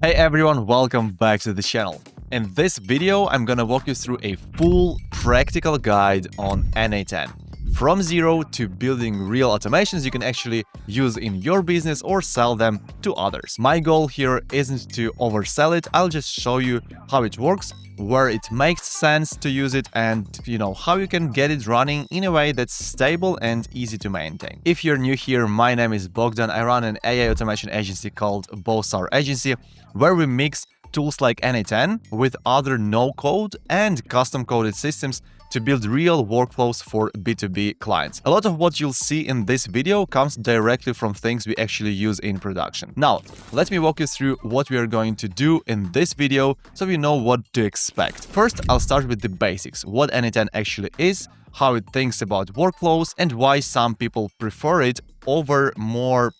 Hey everyone, welcome back to the channel. In this video, I'm gonna walk you through a full practical guide on n8n. From zero to building real automations you can actually use in your business or sell them to others. My goal here isn't to oversell it, I'll just show you how it works, where it makes sense to use it, and how you can get it running in a way that's stable and easy to maintain. If you're new here, my name is Bogdan. I run an AI automation agency called Bosar Agency, where we mix tools like n8n with other no-code and custom-coded systems to build real workflows for B2B clients. A lot of what you'll see in this video comes directly from things we actually use in production. Now, let me walk you through what we are going to do in this video so you know what to expect. First, I'll start with the basics, what n8n actually is, how it thinks about workflows, and why some people prefer it over more,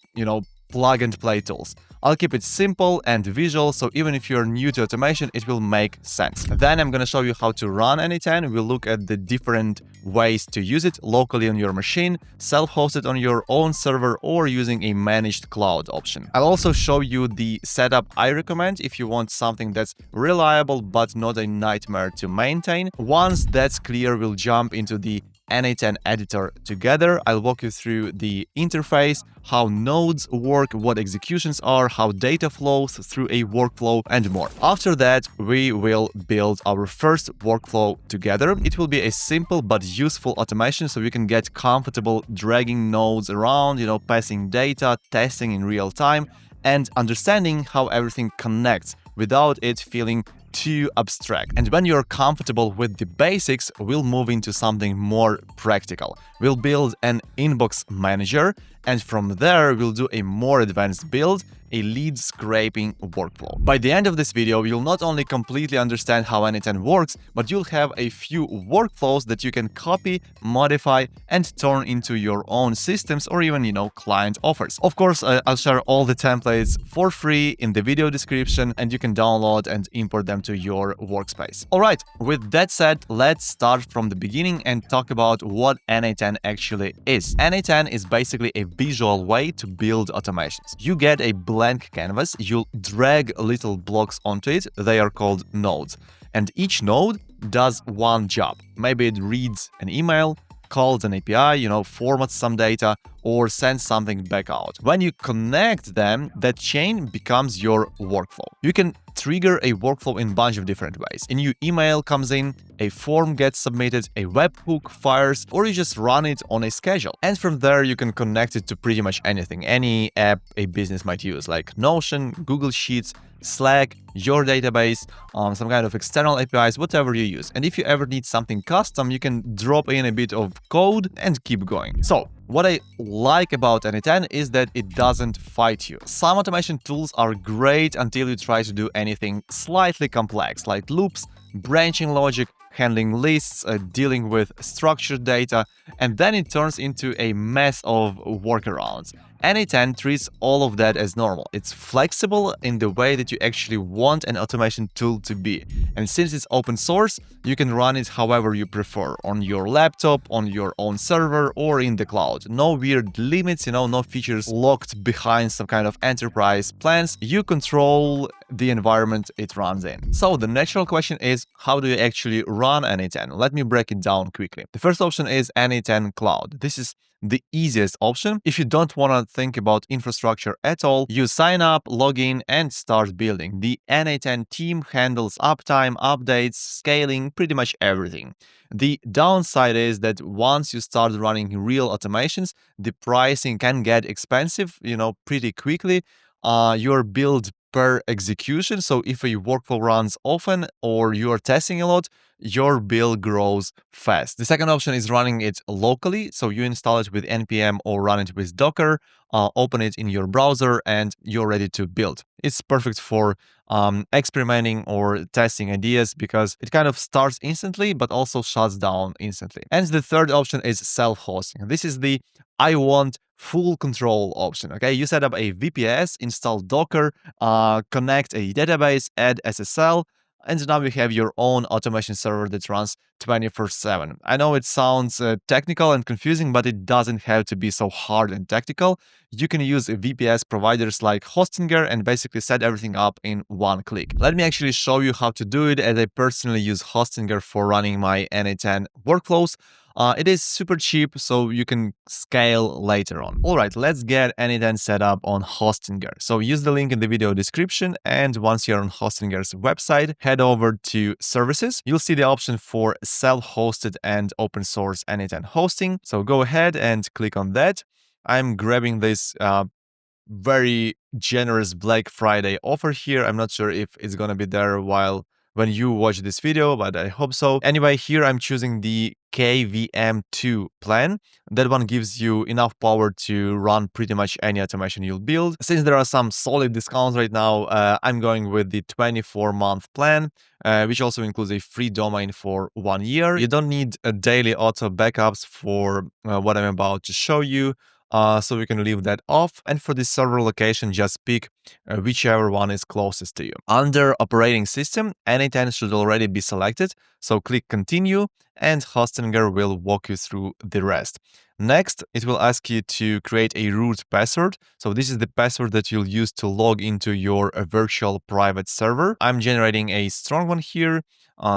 plug-and-play tools. I'll keep it simple and visual, so even if you're new to automation, it will make sense. Then I'm gonna show you how to run n8n. We'll look at the different ways to use it locally on your machine, self-hosted on your own server, or using a managed cloud option. I'll also show you the setup I recommend if you want something that's reliable but not a nightmare to maintain. Once that's clear, we'll jump into the n8n editor together. I'll walk you through the interface, how nodes work, what executions are, how data flows through a workflow, and more. After that, we will build our first workflow together. It will be a simple but useful automation so you can get comfortable dragging nodes around, passing data, testing in real time, and understanding how everything connects without it feeling too abstract. And when you're comfortable with the basics, we'll move into something more practical. We'll build an inbox manager, and from there we'll do a more advanced build, a lead scraping workflow. By the end of this video, you'll not only completely understand how n8n works, but you'll have a few workflows that you can copy, modify, and turn into your own systems or even, client offers. Of course, I'll share all the templates for free in the video description, and you can download and import them to your workspace. All right, with that said, let's start from the beginning and talk about what n8n actually is. n8n is basically a visual way to build automations. You get a blank canvas, you'll drag little blocks onto it, they are called nodes. And each node does one job. Maybe it reads an email, calls an API, formats some data, or sends something back out. When you connect them, that chain becomes your workflow. You can trigger a workflow in a bunch of different ways. A new email comes in, a form gets submitted, a webhook fires, or you just run it on a schedule. And from there, you can connect it to pretty much anything, any app a business might use, like Notion, Google Sheets, Slack, your database, some kind of external APIs, whatever you use. And if you ever need something custom, you can drop in a bit of code and keep going. So, what I like about n8n is that it doesn't fight you. Some automation tools are great until you try to do anything slightly complex, like loops, branching logic, handling lists, dealing with structured data, and then it turns into a mess of workarounds. n8n treats all of that as normal. It's flexible in the way that you actually want an automation tool to be. And since it's open source, you can run it however you prefer, on your laptop, on your own server, or in the cloud. No weird limits, no features locked behind some kind of enterprise plans. You control the environment it runs in. So the natural question is, how do you actually run n8n? Let me break it down quickly. The first option is n8n Cloud. This is the easiest option. If you don't want to think about infrastructure at all, you sign up, log in, and start building. The n8n team handles uptime, updates, scaling, pretty much everything. The downside is that once you start running real automations, the pricing can get expensive, pretty quickly. Your build per execution. So if a workflow runs often or you're testing a lot, your bill grows fast. The second option is running it locally. So you install it with npm or run it with Docker, open it in your browser, and you're ready to build. It's perfect for experimenting or testing ideas because it kind of starts instantly, but also shuts down instantly. And the third option is self-hosting. This is the I want full control option. Okay, you set up a VPS, install Docker, connect a database, add SSL, And now you have your own automation server that runs 24/7. I know it sounds technical and confusing, but it doesn't have to be so hard and technical. You can use VPS providers like Hostinger and basically set everything up in one click. Let me actually show you how to do it, as I personally use Hostinger for running my n8n workflows. It is super cheap, so you can scale later on. All right, let's get n8n set up on Hostinger. So use the link in the video description, and once you're on Hostinger's website, head over to Services. You'll see the option for self-hosted and open source n8n hosting. So go ahead and click on that. I'm grabbing this very generous Black Friday offer here. I'm not sure if it's gonna be there when you watch this video, but I hope so. Anyway, here I'm choosing the KVM2 plan. That one gives you enough power to run pretty much any automation you'll build. Since there are some solid discounts right now, I'm going with the 24-month plan, which also includes a free domain for 1 year. You don't need a daily auto backups for what I'm about to show you. So we can leave that off. And for the server location, just pick whichever one is closest to you. Under operating system, n8n should already be selected. So click continue, and Hostinger will walk you through the rest. Next, it will ask you to create a root password. So this is the password that you'll use to log into your virtual private server. I'm generating a strong one here.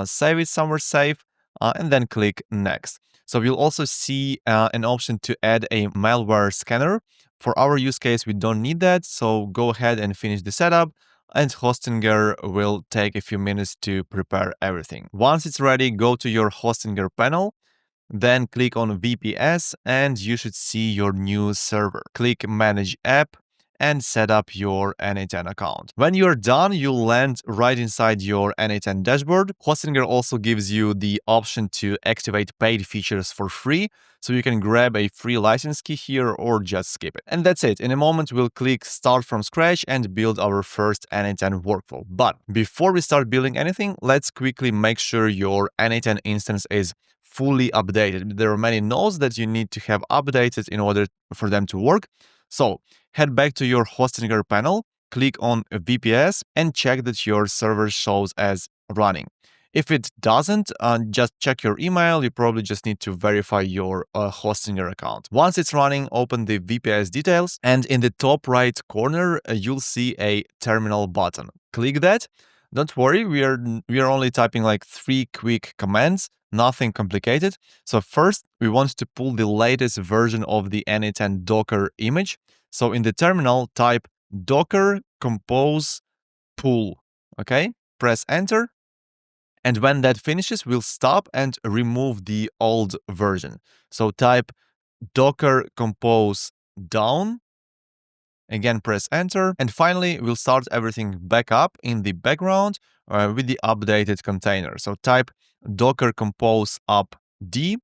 Save it somewhere safe, and then click next. So you'll also see an option to add a malware scanner. For our use case, we don't need that, so go ahead and finish the setup, and Hostinger will take a few minutes to prepare everything. Once it's ready, go to your Hostinger panel, then click on VPS, and you should see your new server. Click Manage App and set up your n8n account. When you're done, you'll land right inside your n8n dashboard. Hostinger also gives you the option to activate paid features for free, so you can grab a free license key here or just skip it. And that's it. In a moment, we'll click Start from Scratch and build our first n8n workflow. But before we start building anything, let's quickly make sure your n8n instance is fully updated. There are many nodes that you need to have updated in order for them to work. So head back to your Hostinger panel, click on VPS, and check that your server shows as running. If it doesn't, just check your email. You probably just need to verify your Hostinger account. Once it's running, open the VPS details, and in the top right corner, you'll see a terminal button. Click that. Don't worry, we are only typing like 3 quick commands, nothing complicated. So first, we want to pull the latest version of the n8n Docker image. So in the terminal, type docker compose pull. Okay, press enter. And when that finishes, we'll stop and remove the old version. So type docker compose down. Again, press enter. And finally, we'll start everything back up in the background with the updated container. So type docker compose up d.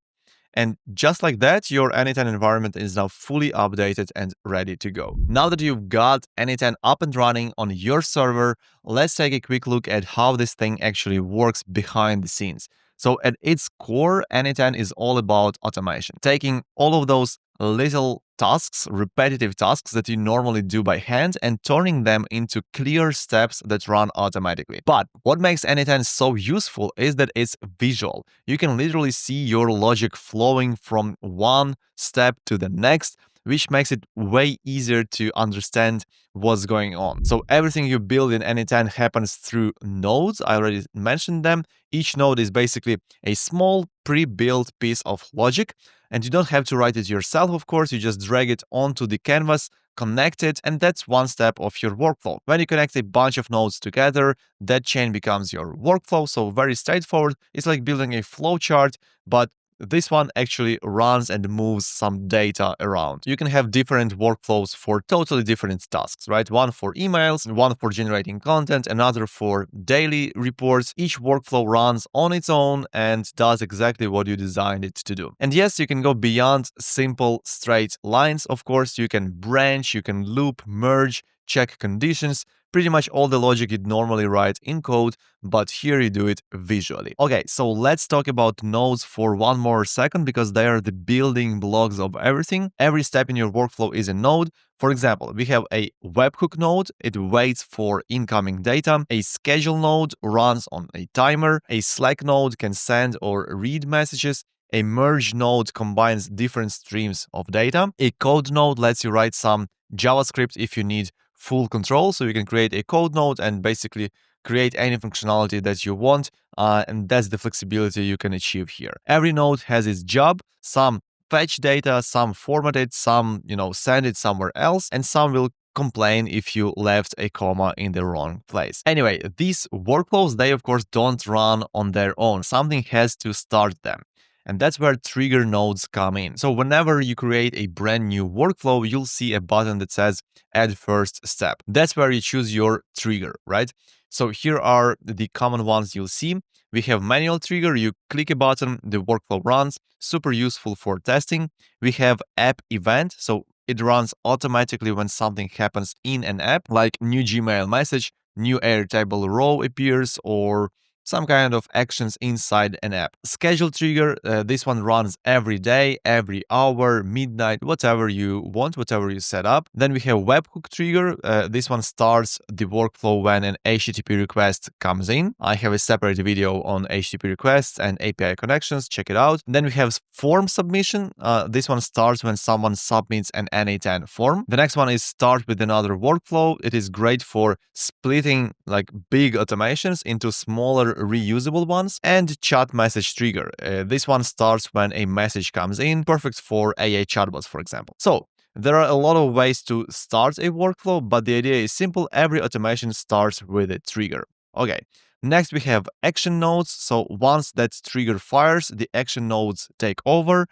And just like that, your n8n environment is now fully updated and ready to go. Now that you've got n8n up and running on your server, let's take a quick look at how this thing actually works behind the scenes. So at its core, n8n is all about automation, taking all of those little tasks, repetitive tasks that you normally do by hand, and turning them into clear steps that run automatically. But what makes n8n so useful is that it's visual. You can literally see your logic flowing from one step to the next, which makes it way easier to understand what's going on. So everything you build in n8n happens through nodes. I already mentioned them. Each node is basically a small pre-built piece of logic, and you don't have to write it yourself, of course. You just drag it onto the canvas, connect it, and that's one step of your workflow. When you connect a bunch of nodes together, that chain becomes your workflow. So very straightforward. It's like building a flowchart, but this one actually runs and moves some data around. You can have different workflows for totally different tasks, right? One for emails, one for generating content, another for daily reports. Each workflow runs on its own and does exactly what you designed it to do. And yes, you can go beyond simple straight lines. Of course, you can branch, you can loop, merge, check conditions, pretty much all the logic you'd normally write in code, but here you do it visually. Okay, so let's talk about nodes for one more second because they are the building blocks of everything. Every step in your workflow is a node. For example, we have a webhook node, it waits for incoming data. A schedule node runs on a timer. A Slack node can send or read messages. A merge node combines different streams of data. A code node lets you write some JavaScript if you need full control. So you can create a code node and basically create any functionality that you want. And that's the flexibility you can achieve here. Every node has its job. Some fetch data, some format it, some, send it somewhere else, and some will complain if you left a comma in the wrong place. Anyway, these workflows, they of course don't run on their own. Something has to start them. And that's where trigger nodes come in. So whenever you create a brand new workflow, you'll see a button that says add first step. That's where you choose your trigger, right? So here are the common ones you'll see. We have manual trigger. You click a button, the workflow runs. Super useful for testing. We have app event. So it runs automatically when something happens in an app, like new Gmail message, new Airtable row appears, or some kind of actions inside an app. Schedule trigger, this one runs every day, every hour, midnight, whatever you want, whatever you set up. Then we have webhook trigger. This one starts the workflow when an HTTP request comes in. I have a separate video on HTTP requests and API connections. Check it out. Then we have form submission. This one starts when someone submits an n8n form. The next one is start with another workflow. It is great for splitting like big automations into smaller reusable ones. And chat message trigger. This one starts when a message comes in, perfect for AI chatbots, for example. So there are a lot of ways to start a workflow, but the idea is simple. Every automation starts with a trigger. Okay. Next, we have action nodes. So once that trigger fires, the action nodes take over.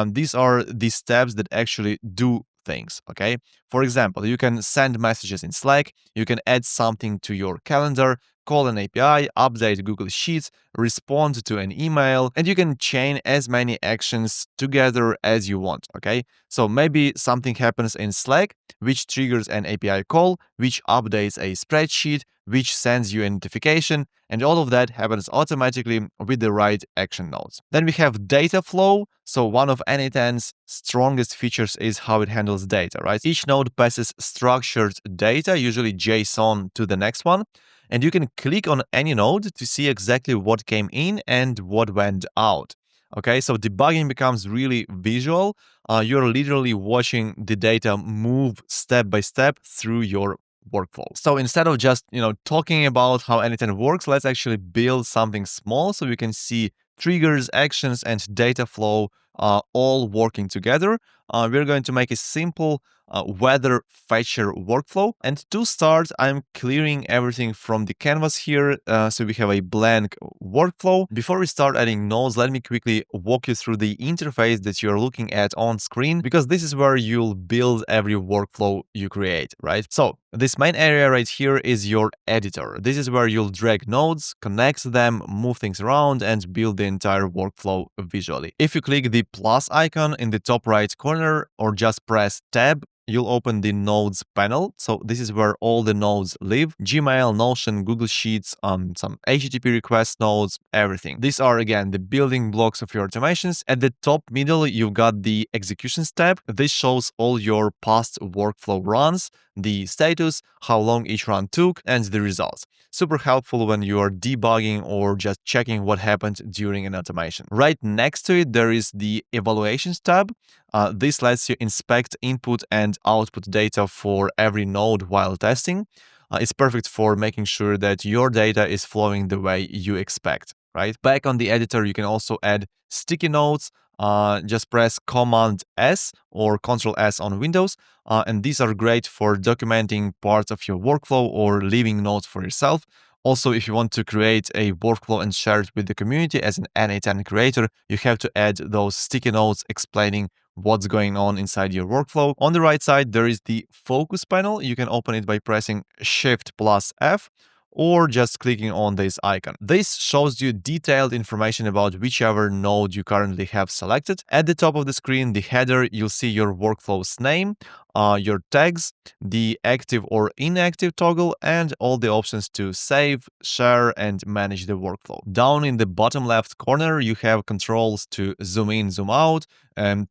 These are the steps that actually do things, okay? For example, you can send messages in Slack, you can add something to your calendar, call an API, update Google Sheets, respond to an email, and you can chain as many actions together as you want, okay? So maybe something happens in Slack, which triggers an API call, which updates a spreadsheet, which sends you a notification, and all of that happens automatically with the right action nodes. Then we have data flow. So one of n8n's strongest features is how it handles data, right? Each node passes structured data, usually JSON, to the next one. And you can click on any node to see exactly what came in and what went out. Okay, so debugging becomes really visual. You're literally watching the data move step by step through your workflow. So instead of just, talking about how n8n works, let's actually build something small so we can see triggers, actions, and data flow all working together. We're going to make a simple weather fetcher workflow. And to start, I'm clearing everything from the canvas here, so we have a blank workflow. Before we start adding nodes, let me quickly walk you through the interface that you're looking at on screen, because this is where you'll build every workflow you create, right? So this main area right here is your editor. This is where you'll drag nodes, connect them, move things around, and build the entire workflow visually. If you click the plus icon in the top right corner or just press tab, you'll open the nodes panel. So this is where all the nodes live: Gmail, Notion, Google Sheets, some HTTP request nodes, everything. These are again the building blocks of your automations. At the top middle, you've got the executions tab. This shows all your past workflow runs, the status, how long each run took, and the results. Super helpful when you are debugging or just checking what happened during an automation. Right next to it, there is the evaluations tab. This lets you inspect input and output data for every node while testing. It's perfect for making sure that your data is flowing the way you expect, right? Back on the editor, you can also add sticky notes. Just press Command S or Control S on Windows. And these are great for documenting parts of your workflow or leaving notes for yourself. Also, if you want to create a workflow and share it with the community as an n8n creator, you have to add those sticky notes explaining what's going on inside your workflow. On the right side, there is the focus panel. You can open it by pressing Shift plus F, or just clicking on this icon. This shows you detailed information about whichever node you currently have selected. At the top of the screen, the header, you'll see your workflow's name, your tags, the active or inactive toggle, and all the options to save, share, and manage the workflow. Down in the bottom left corner, you have controls to zoom in, zoom out,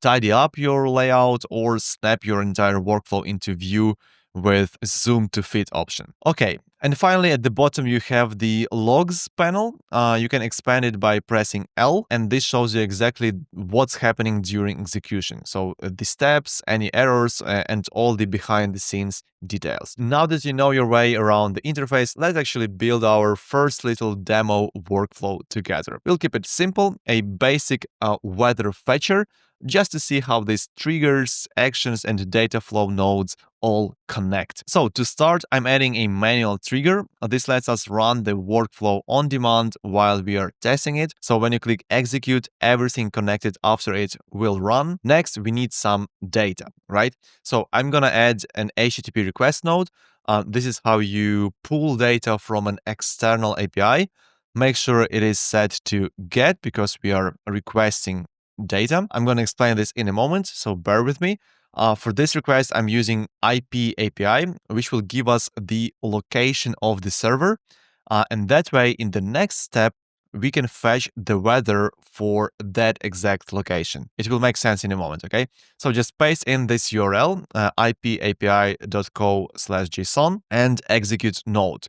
tidy up your layout, or snap your entire workflow into view with zoom to fit option. Okay, and finally at the bottom you have the logs panel. You can expand it by pressing L, and this shows you exactly what's happening during execution. So the steps, any errors, and all the behind the scenes details. Now that you know your way around the interface, let's actually build our first little demo workflow together. We'll keep it simple, a basic weather fetcher, just to see how these triggers, actions, and data flow nodes all connect. So to start, I'm adding a manual trigger. This lets us run the workflow on demand while we are testing it. So when you click execute, everything connected after it will run. Next, we need some data, right? So I'm gonna add an HTTP request node. This is how you pull data from an external API. Make sure it is set to get because we are requesting data. I'm going to explain this in a moment, so bear with me. For this request, I'm using IP API, which will give us the location of the server. And that way, in the next step, we can fetch the weather for that exact location. It will make sense in a moment, okay? So just paste in this URL, ipapi.co/json, and execute node.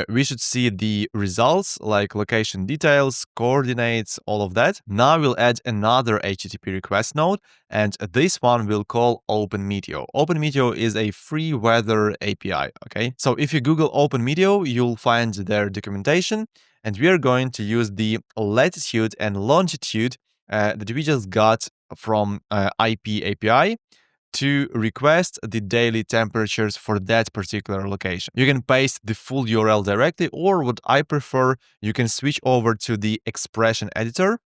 We should see the results like location details, coordinates, all of that. Now we'll add another HTTP request node, and this one we'll call OpenMeteor. OpenMeteor is a free weather API, okay? So if you Google OpenMeteor, you'll find their documentation, and we are going to use the latitude and longitude that we just got from IP API to request the daily temperatures for that particular location. You can paste the full URL directly, or what I prefer, you can switch over to the expression editor.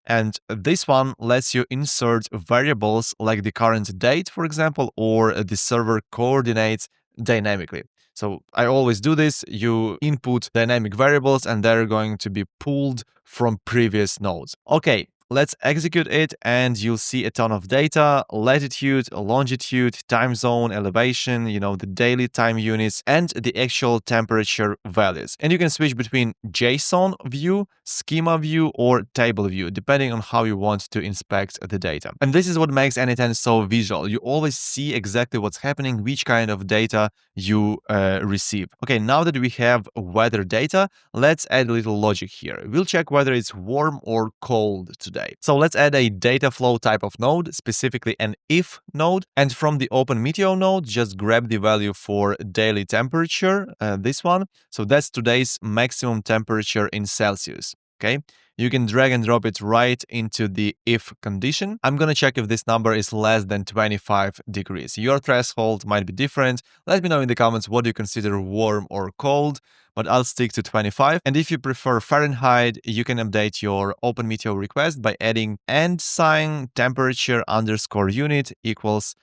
And this one lets you insert variables like the current date, for example, or the server coordinates dynamically. So I always do this. You input dynamic variables and they're going to be pulled from previous nodes. Okay, let's execute it and you'll see a ton of data, latitude, longitude, time zone, elevation, the daily time units, and the actual temperature values. And you can switch between JSON view, schema view, or table view, depending on how you want to inspect the data. And this is what makes n8n so visual. You always see exactly what's happening, which kind of data you receive. Okay, now that we have weather data, let's add a little logic here. We'll check whether it's warm or cold today. So let's add a data flow type of node, specifically an if node. And from the OpenMeteor node, just grab the value for daily temperature, this one. So that's today's maximum temperature in Celsius. Okay, you can drag and drop it right into the if condition. I'm gonna check if this number is less than 25 degrees. Your threshold might be different. Let me know in the comments what you consider warm or cold, but I'll stick to 25. And if you prefer Fahrenheit, you can update your OpenMeteor request by adding and sign temperature underscore unit equals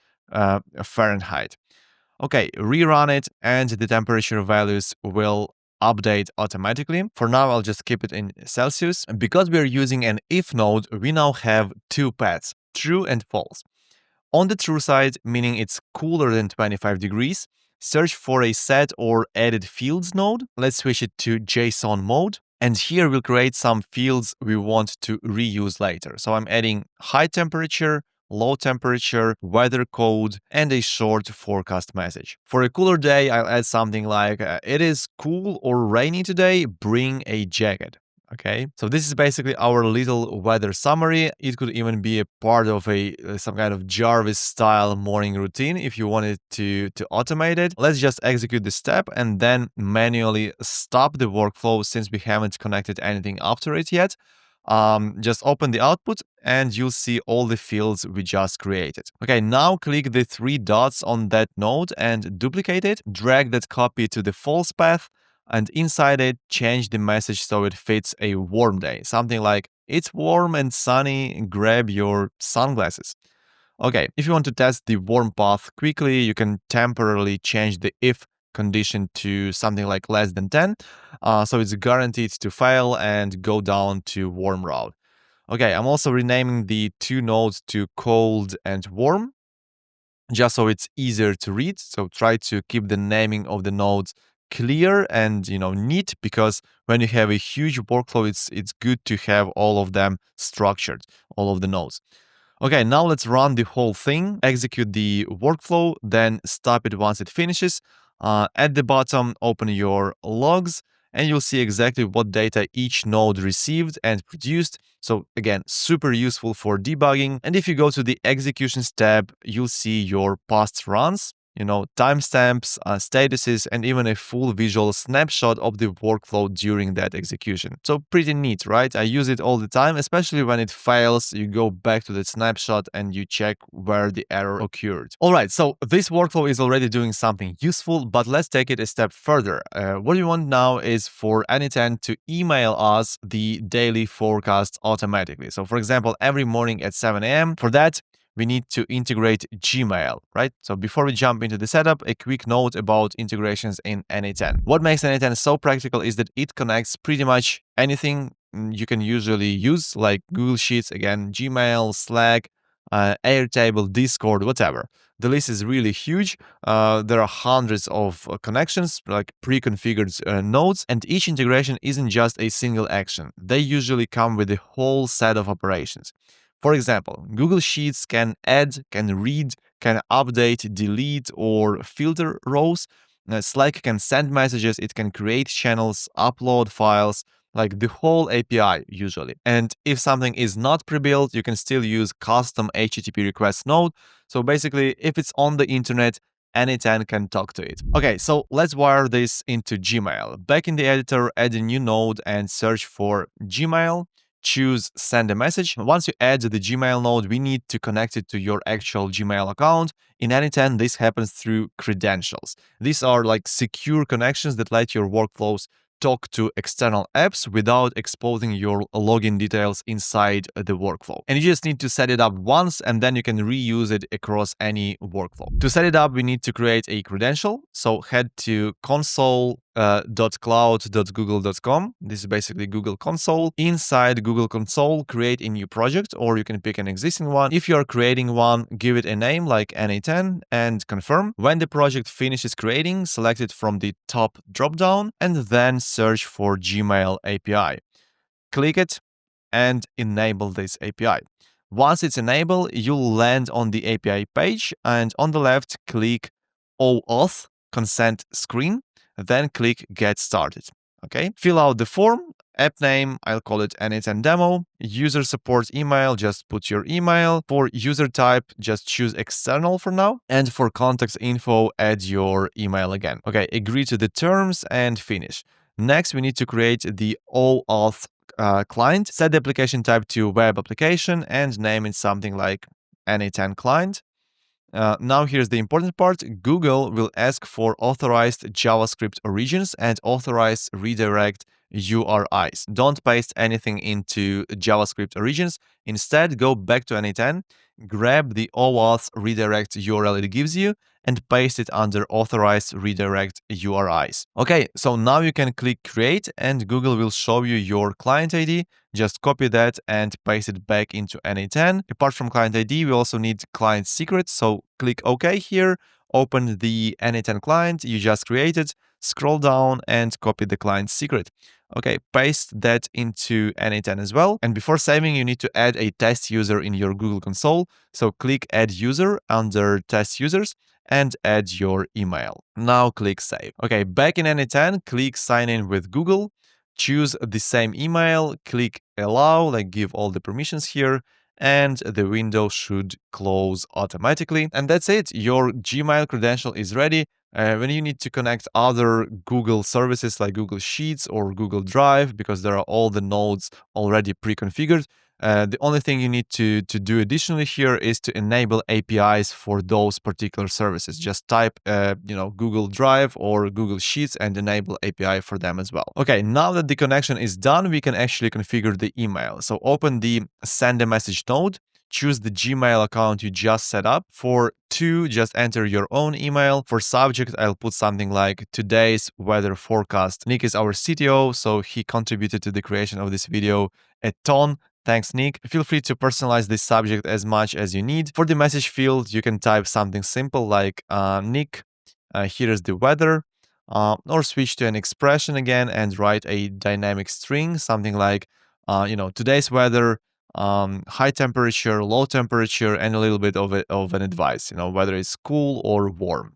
Fahrenheit. Okay, rerun it and the temperature values will update automatically. For now, I'll just keep it in Celsius. Because we are using an if node, we now have two paths, true and false. On the true side, meaning it's cooler than 25 degrees, search for a set or added fields node. Let's switch it to JSON mode. And here we'll create some fields we want to reuse later. So I'm adding high temperature, low temperature, weather code, and a short forecast message. For a cooler day, I'll add something like, it is cool or rainy today, bring a jacket. Okay, so this is basically our little weather summary. It could even be a part of some kind of Jarvis style morning routine if you wanted to automate it. Let's just execute the step and then manually stop the workflow since we haven't connected anything after it yet. Just open the output and you'll see all the fields we just created. Okay, now click the three dots on that node and duplicate it. Drag that copy to the false path, and inside it, change the message so it fits a warm day. Something like, it's warm and sunny, grab your sunglasses. Okay, if you want to test the warm path quickly, you can temporarily change the if condition to something like less than 10. So it's guaranteed to fail and go down to warm route. Okay, I'm also renaming the two nodes to cold and warm, just so it's easier to read. So try to keep the naming of the nodes clear and neat, because when you have a huge workflow, it's good to have all of them structured, all of the nodes. Okay, now let's run the whole thing, execute the workflow, then stop it once it finishes. At the bottom, open your logs, and you'll see exactly what data each node received and produced. So again, super useful for debugging. And if you go to the executions tab, you'll see your past runs, timestamps, statuses, and even a full visual snapshot of the workflow during that execution. So pretty neat, right? I use it all the time, especially when it fails. You go back to the snapshot and you check where the error occurred. All right, so this workflow is already doing something useful, but let's take it a step further. What we want now is for n8n to email us the daily forecast automatically. So for example, every morning at 7 a.m. For that, we need to integrate Gmail, right? So before we jump into the setup, a quick note about integrations in n8n. What makes n8n so practical is that it connects pretty much anything you can usually use, like Google Sheets, again, Gmail, Slack, Airtable, Discord, whatever. The list is really huge. There are hundreds of connections, like pre-configured nodes, and each integration isn't just a single action. They usually come with a whole set of operations. For example, Google Sheets can add, can read, can update, delete, or filter rows. Slack can send messages, it can create channels, upload files, like the whole API usually. And if something is not pre-built, you can still use custom HTTP request node. So basically, if it's on the internet, n8n can talk to it. Okay, so let's wire this into Gmail. Back in the editor, add a new node and search for Gmail. Choose send a message. Once you add the Gmail node, we need to connect it to your actual Gmail account. In n8n, this happens through credentials. These are like secure connections that let your workflows talk to external apps without exposing your login details inside the workflow. And you just need to set it up once, and then you can reuse it across any workflow. To set it up, we need to create a credential. So head to console.cloud.google.com. This is basically Google Console. Inside Google Console, create a new project, or you can pick an existing one. If you're creating one, give it a name like n8n and confirm. When the project finishes creating, select it from the top dropdown and then search for Gmail API. Click it and enable this API. Once it's enabled, you'll land on the API page, and on the left, click OAuth consent screen, then click Get Started. Okay, fill out the form, app name, I'll call it n8n demo, user support email, just put your email. For user type, just choose external for now, and for contact info, add your email again. Okay, agree to the terms and finish. Next, we need to create the OAuth client. Set the application type to web application and name it something like n8n client. Now here's the important part. Google will ask for authorized JavaScript origins and authorized redirect URIs. Don't paste anything into JavaScript origins. Instead, go back to n8n, grab the OAuth redirect URL it gives you, and paste it under authorized redirect URIs. Okay, so now you can click create and Google will show you your client ID. Just copy that and paste it back into n8n. Apart from client ID, we also need client secret. So click OK here, open the n8n client you just created, scroll down and copy the client secret. Okay, paste that into n8n as well. And before saving, you need to add a test user in your Google Console. So click add user under test users and add your email. Now click save. Okay, back in n8n, click sign in with Google. Choose the same email, click allow, like give all the permissions here, and the window should close automatically. And that's it. Your Gmail credential is ready. When you need to connect other Google services like Google Sheets or Google Drive, because there are all the nodes already pre-configured, the only thing you need to do additionally here is to enable APIs for those particular services. Just type, Google Drive or Google Sheets and enable API for them as well. Okay, now that the connection is done, we can actually configure the email. So open the send a message node, choose the Gmail account you just set up. For 2, just enter your own email. For subject, I'll put something like today's weather forecast. Nick is our CTO, so he contributed to the creation of this video a ton. Thanks, Nick. Feel free to personalize this subject as much as you need. For the message field, you can type something simple like Nick, here's the weather, or switch to an expression again and write a dynamic string, something like, today's weather, high temperature, low temperature, and a little bit of an advice, whether it's cool or warm.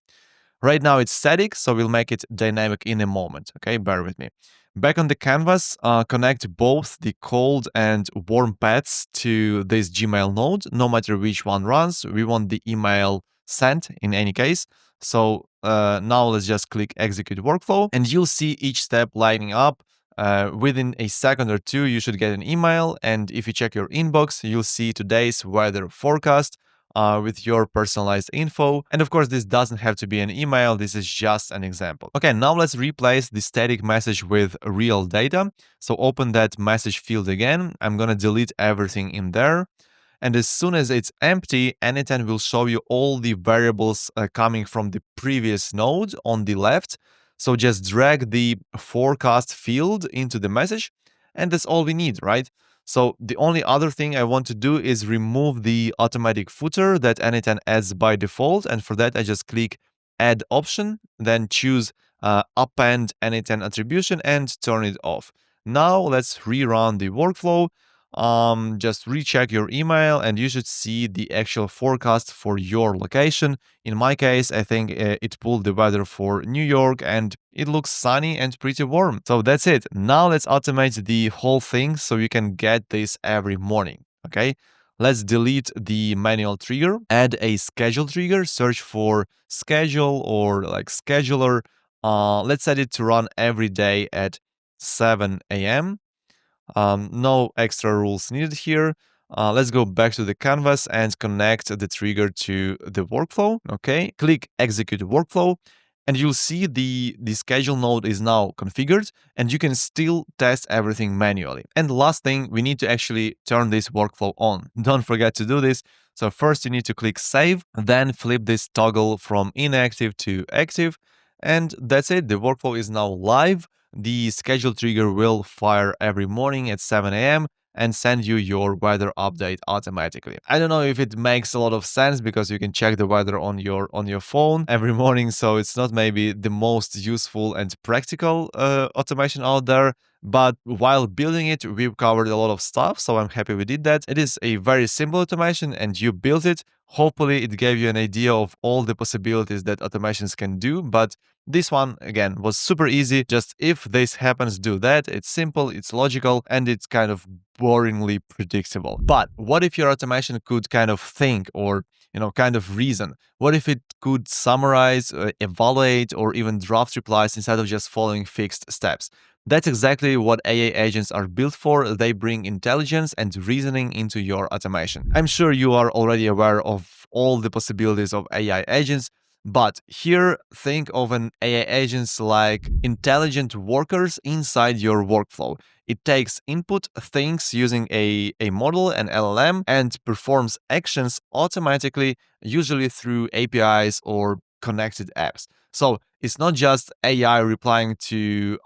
Right now it's static, so we'll make it dynamic in a moment, okay? Bear with me. Back on the canvas, connect both the cold and warm paths to this Gmail node. No matter which one runs, we want the email sent in any case. So now let's just click execute workflow, and you'll see each step lining up. Within a second or two, you should get an email, and if you check your inbox, you'll see today's weather forecast with your personalized info. And of course, this doesn't have to be an email. This is just an example. Okay, now let's replace the static message with real data. So open that message field again. I'm going to delete everything in there. And as soon as it's empty, n8n will show you all the variables coming from the previous node on the left. So just drag the forecast field into the message, and that's all we need, right? So the only other thing I want to do is remove the automatic footer that n8n adds by default. And for that, I just click Add option, then choose Append n8n attribution and turn it off. Now let's rerun the workflow. Just recheck your email and you should see the actual forecast for your location. In my case, I think it pulled the weather for New York and it looks sunny and pretty warm. So that's it. Now let's automate the whole thing so you can get this every morning. Okay. Let's delete the manual trigger, add a schedule trigger, search for schedule or like scheduler. Let's set it to run every day at 7 a.m. No extra rules needed here. Let's go back to the canvas and connect the trigger to the workflow. Okay, click execute workflow, and you'll see the schedule node is now configured, and you can still test everything manually. And the last thing, we need to actually turn this workflow on. Don't forget to do this. So first you need to click save, then flip this toggle from inactive to active, and that's it. The workflow is now live. The schedule trigger will fire every morning at 7 a.m. and send you your weather update automatically. I don't know if it makes a lot of sense because you can check the weather on your phone every morning, so it's not maybe the most useful and practical automation out there. But while building it, we've covered a lot of stuff, so I'm happy we did that. It is a very simple automation and you built it. Hopefully it gave you an idea of all the possibilities that automations can do, but this one, again, was super easy. Just if this happens, do that. It's simple, it's logical, and it's kind of boringly predictable. But what if your automation could kind of think or, kind of reason? What if it could summarize, evaluate, or even draft replies instead of just following fixed steps? That's exactly what AI agents are built for. They bring intelligence and reasoning into your automation. I'm sure you are already aware of all the possibilities of AI agents, but here, think of an AI agents like intelligent workers inside your workflow. It takes input, thinks using a model, an LLM, and performs actions automatically, usually through APIs or connected apps. So it's not just AI replying to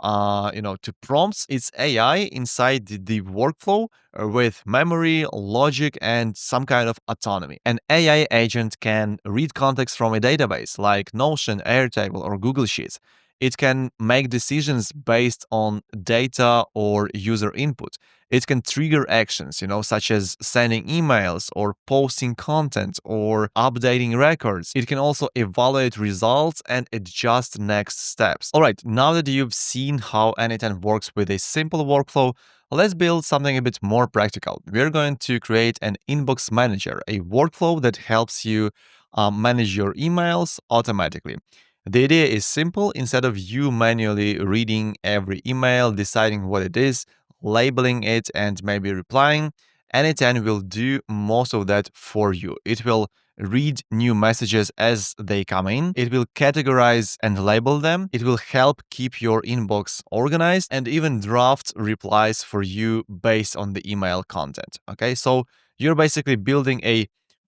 prompts. It's AI inside the workflow with memory, logic, and some kind of autonomy. An AI agent can read context from a database like Notion, Airtable, or Google Sheets. It can make decisions based on data or user input. It can trigger actions, such as sending emails or posting content or updating records. It can also evaluate results and adjust next steps. All right, now that you've seen how n8n works with a simple workflow, let's build something a bit more practical. We're going to create an inbox manager, a workflow that helps you manage your emails automatically. The idea is simple. Instead of you manually reading every email, deciding what it is, labeling it, and maybe replying, n8n will do most of that for you. It will read new messages as they come in. It will categorize and label them. It will help keep your inbox organized and even draft replies for you based on the email content. Okay, so You're basically building a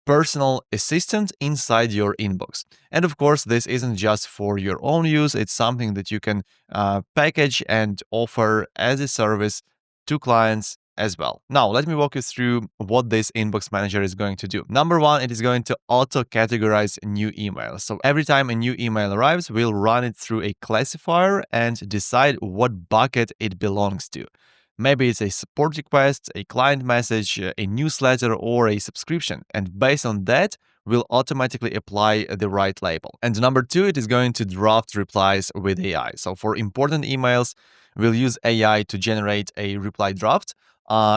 personal assistant inside your inbox. And of course, this isn't just for your own use, it's something that you can package and offer as a service to clients as well. Now, let me walk you through what this inbox manager is going to do. Number one, it is going to auto categorize new emails. So every time a new email arrives, we'll run it through a classifier and decide what bucket it belongs to. Maybe it's a support request, a client message, a newsletter, or a subscription. And based on that, we'll automatically apply the right label. And number two, it is going to draft replies with AI. So for important emails, we'll use AI to generate a reply draft.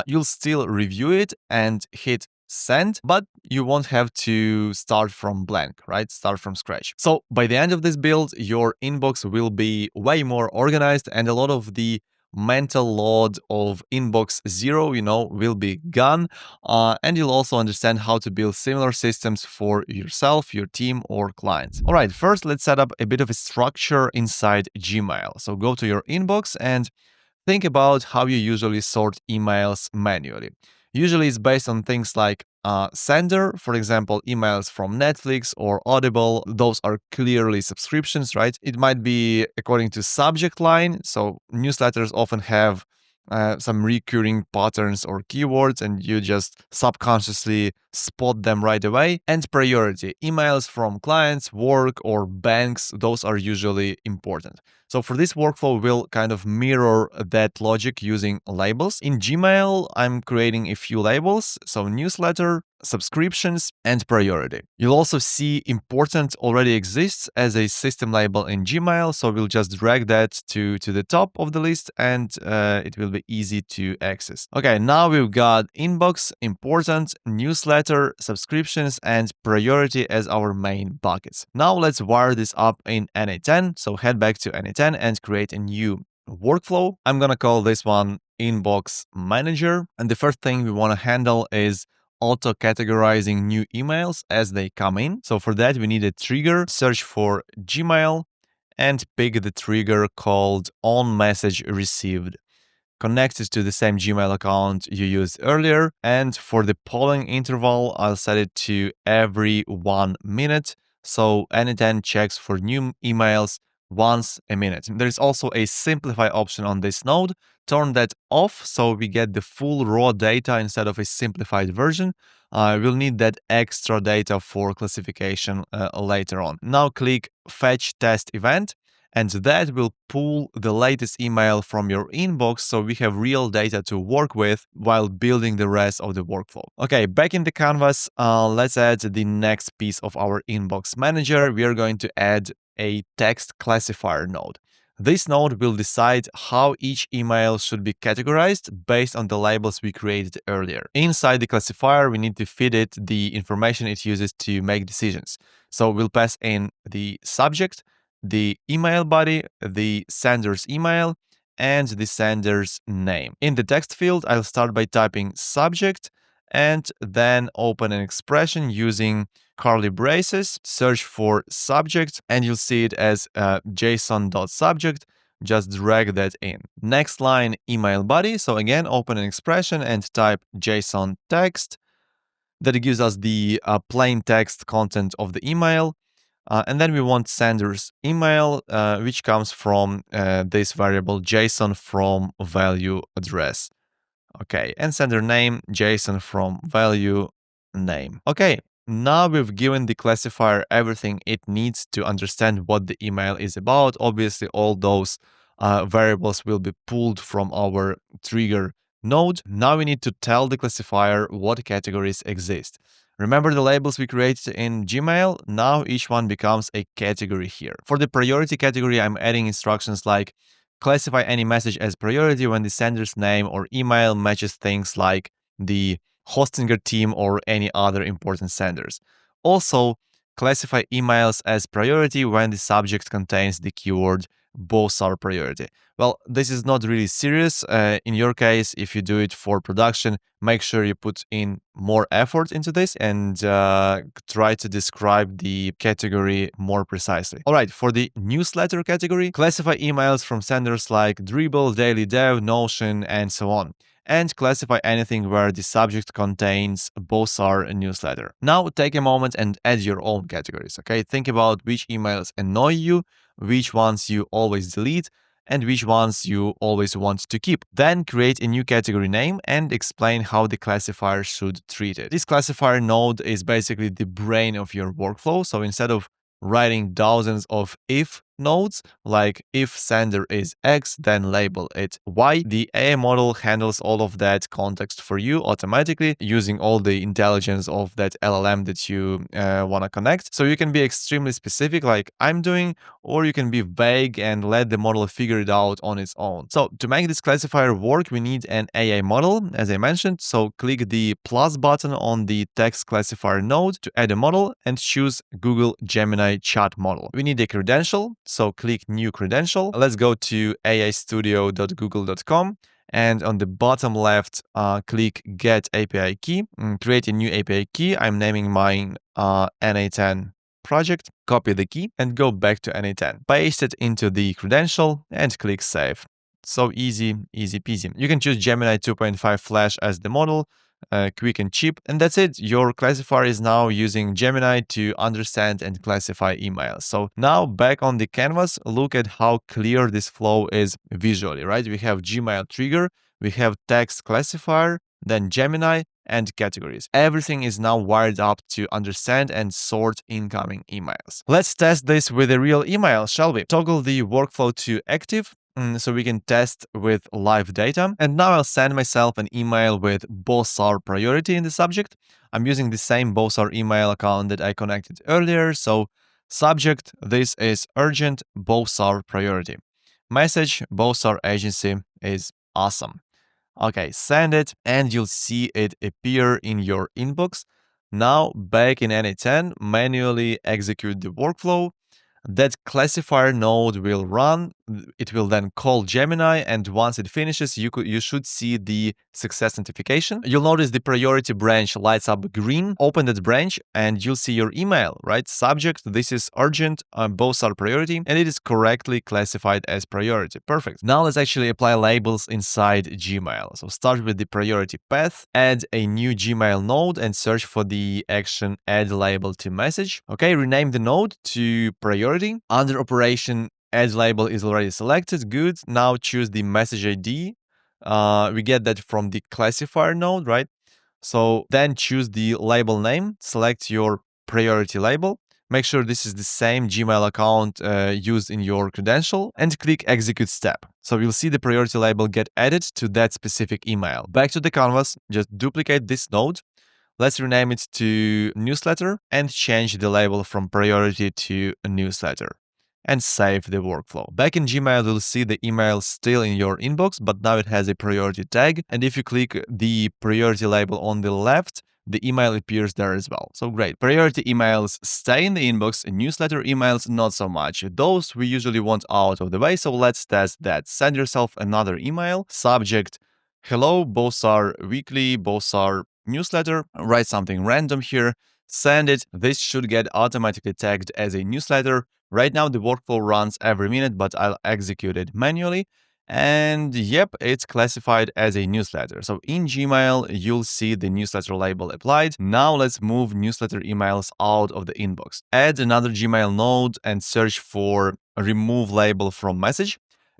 You'll still review it and hit send, but you won't have to start from blank, right? Start from scratch. So by the end of this build, your inbox will be way more organized and a lot of the mental load of inbox zero, will be gone. And you'll also understand how to build similar systems for yourself, your team, or clients. All right, first, let's set up a bit of a structure inside Gmail. So go to your inbox and think about how you usually sort emails manually. Usually it's based on things like sender, for example, emails from Netflix or Audible. Those are clearly subscriptions, right? It might be according to subject line. So newsletters often have some recurring patterns or keywords, and you just subconsciously spot them right away. And priority, emails from clients, work, or banks, those are usually important. So for this workflow, we'll kind of mirror that logic using labels. In Gmail, I'm creating a few labels. So newsletter, subscriptions, and priority. You'll also see important already exists as a system label in Gmail. So we'll just drag that to the top of the list and it will be easy to access. Okay, now we've got inbox, important, newsletter, subscriptions, and priority as our main buckets. Now let's wire this up in n8n. So head back to n8n and create a new workflow. I'm gonna call this one inbox manager. And the first thing we want to handle is auto categorizing new emails as they come in. So for that, we need a trigger. Search for Gmail and pick the trigger called on message received. Connect it to the same Gmail account you used earlier. And for the polling interval, I'll set it to every 1 minute. So n8n checks for new emails once a minute. There's also a simplify option on this node. Turn that off so we get the full raw data instead of a simplified version. We'll need that extra data for classification later on. Now click Fetch Test Event, and that will pull the latest email from your inbox so we have real data to work with while building the rest of the workflow. Okay, back in the canvas, let's add the next piece of our inbox manager. We are going to add a text classifier node. This node will decide how each email should be categorized based on the labels we created earlier. Inside the classifier, we need to feed it the information it uses to make decisions. So we'll pass in the subject, the email body, the sender's email, and the sender's name. In the text field, I'll start by typing subject and then open an expression using curly braces, search for subject, and you'll see it as json.subject. Just drag that in. Next line, email body. So again, open an expression and type JSON text. That gives us the plain text content of the email. And then we want sender's email, which comes from this variable JSON from value address. Okay, and sender name, JSON from value name. Okay, now we've given the classifier everything it needs to understand what the email is about. Obviously, all those variables will be pulled from our trigger node. Now we need to tell the classifier what categories exist. Remember the labels we created in Gmail? Now each one becomes a category here. For the priority category, I'm adding instructions like classify any message as priority when the sender's name or email matches things like the Hostinger team or any other important senders. Also, classify emails as priority when the subject contains the keyword both are priority. Well, this is not really serious. In your case, if you do it for production, make sure you put in more effort into this and try to describe the category more precisely. All right, for the newsletter category, classify emails from senders like Dribble, Daily Dev, Notion, and so on. and classify anything where the subject contains both our newsletter. Now take a moment and add your own categories, okay? Think about which emails annoy you, which ones you always delete, and which ones you always want to keep. Then create a new category name and explain how the classifier should treat it. This classifier node is basically the brain of your workflow. So instead of writing dozens of if nodes, like if sender is X, then label it Y. The AI model handles all of that context for you automatically using all the intelligence of that LLM that you want to connect. So you can be extremely specific like I'm doing, or you can be vague and let the model figure it out on its own. So to make this classifier work, we need an AI model, as I mentioned. So click the plus button on the text classifier node to add a model and choose Google Gemini chat model. We need a credential, so click new credential. Let's go to aistudio.google.com. And on the bottom left, click Get API Key, create a new API key. I'm naming mine n8n project, copy the key and go back to n8n. Paste it into the credential and click Save. So easy peasy. You can choose Gemini 2.5 Flash as the model, quick and cheap, and that's it. Your classifier is now using Gemini to understand and classify emails. So now back on the canvas, look at how clear this flow is visually, right? We have Gmail trigger, we have text classifier, then Gemini, and categories. Everything is now wired up to understand and sort incoming emails. Let's test this with a real email, shall we? Toggle the workflow to active so we can test with live data. And now I'll send myself an email with both our priority in the subject. I'm using the same both our email account that I connected earlier. So subject, this is urgent, both our priority. Message, both our agency is awesome. Okay, send it and you'll see it appear in your inbox. Now back in n8n, manually execute the workflow. That classifier node will run. It will then call Gemini, and once it finishes, you should see the success notification. You'll notice the priority branch lights up green. Open that branch, and you'll see your email, right? Subject, this is urgent, both are priority, and it is correctly classified as priority. Perfect. Now let's actually apply labels inside Gmail. So start with the priority path, add a new Gmail node, and search for the action add label to message. Okay, rename the node to priority. Under operation, add label is already selected. Good. Now choose the message ID. We get that from the classifier node, right? So then choose the label name. Select your priority label. Make sure this is the same Gmail account used in your credential and click execute step. So you'll see the priority label get added to that specific email. Back to the canvas, just duplicate this node. Let's rename it to newsletter and change the label from priority to a newsletter and save the workflow. Back in Gmail, you'll see the email still in your inbox, but now it has a priority tag. And if you click the priority label on the left, the email appears there as well. So great. Priority emails stay in the inbox, and newsletter emails not so much. Those we usually want out of the way, so let's test that. Send yourself another email. Subject, hello, both are weekly, both are newsletter. Write something random here. Send it. This should get automatically tagged as a newsletter. Right now, the workflow runs every minute, but I'll execute it manually. And yep, it's classified as a newsletter. So in Gmail, you'll see the newsletter label applied. Now let's move newsletter emails out of the inbox. Add another Gmail node and search for remove label from message.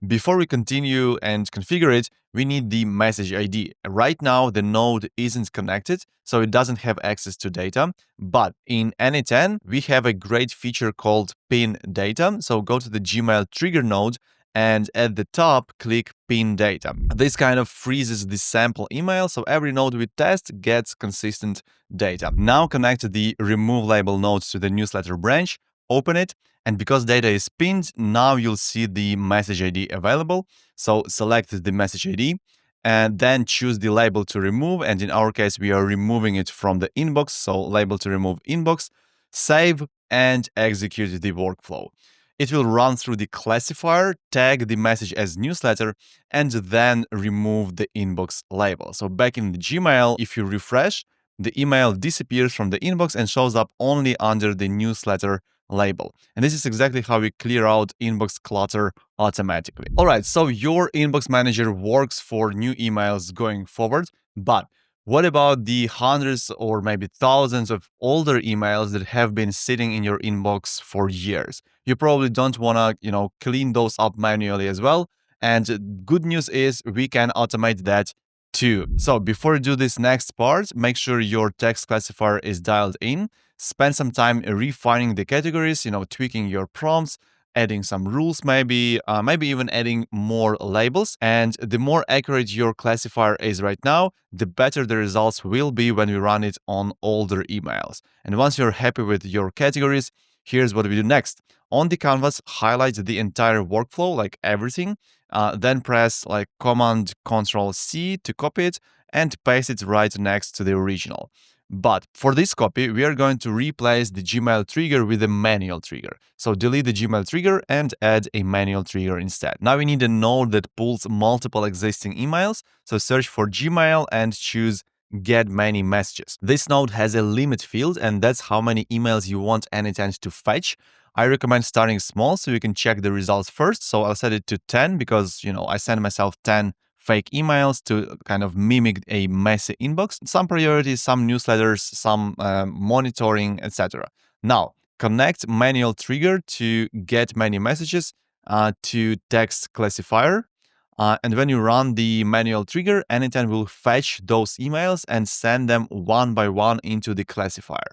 Before we continue and configure it, we need the message ID. Right now, the node isn't connected, so it doesn't have access to data. But in n8n, we have a great feature called pin data. So go to the Gmail trigger node and at the top, click pin data. This kind of freezes the sample email, so every node we test gets consistent data. Now connect the remove label nodes to the newsletter branch, open it, and because data is pinned, now you'll see the message ID available. So select the message ID and then choose the label to remove. And in our case, we are removing it from the inbox. So label to remove inbox, save and execute the workflow. It will run through the classifier, tag the message as newsletter, and then remove the inbox label. So back in the Gmail, if you refresh, the email disappears from the inbox and shows up only under the newsletter label. And this is exactly how we clear out inbox clutter automatically. All right, so your inbox manager works for new emails going forward, but what about the hundreds or maybe thousands of older emails that have been sitting in your inbox for years? You probably don't want to, clean those up manually as well. And good news is we can automate that too. So before you do this next part, make sure your text classifier is dialed in. Spend some time refining the categories, tweaking your prompts, adding some rules, maybe even adding more labels. And the more accurate your classifier is right now, the better the results will be when we run it on older emails. And once you're happy with your categories, here's what we do next. On the canvas, highlight the entire workflow, like everything. Then press like Command Control C to copy it and paste it right next to the original. But for this copy, we are going to replace the Gmail trigger with a manual trigger. So delete the Gmail trigger and add a manual trigger instead. Now we need a node that pulls multiple existing emails. So search for Gmail and choose Get Many Messages. This node has a limit field, and that's how many emails you want n8n to fetch. I recommend starting small so you can check the results first. So I'll set it to 10 because, I send myself 10 fake emails to kind of mimic a messy inbox. Some priorities, some newsletters, some monitoring, etc. Now, connect manual trigger to get many messages to text classifier. And when you run the manual trigger, n8n will fetch those emails and send them one by one into the classifier.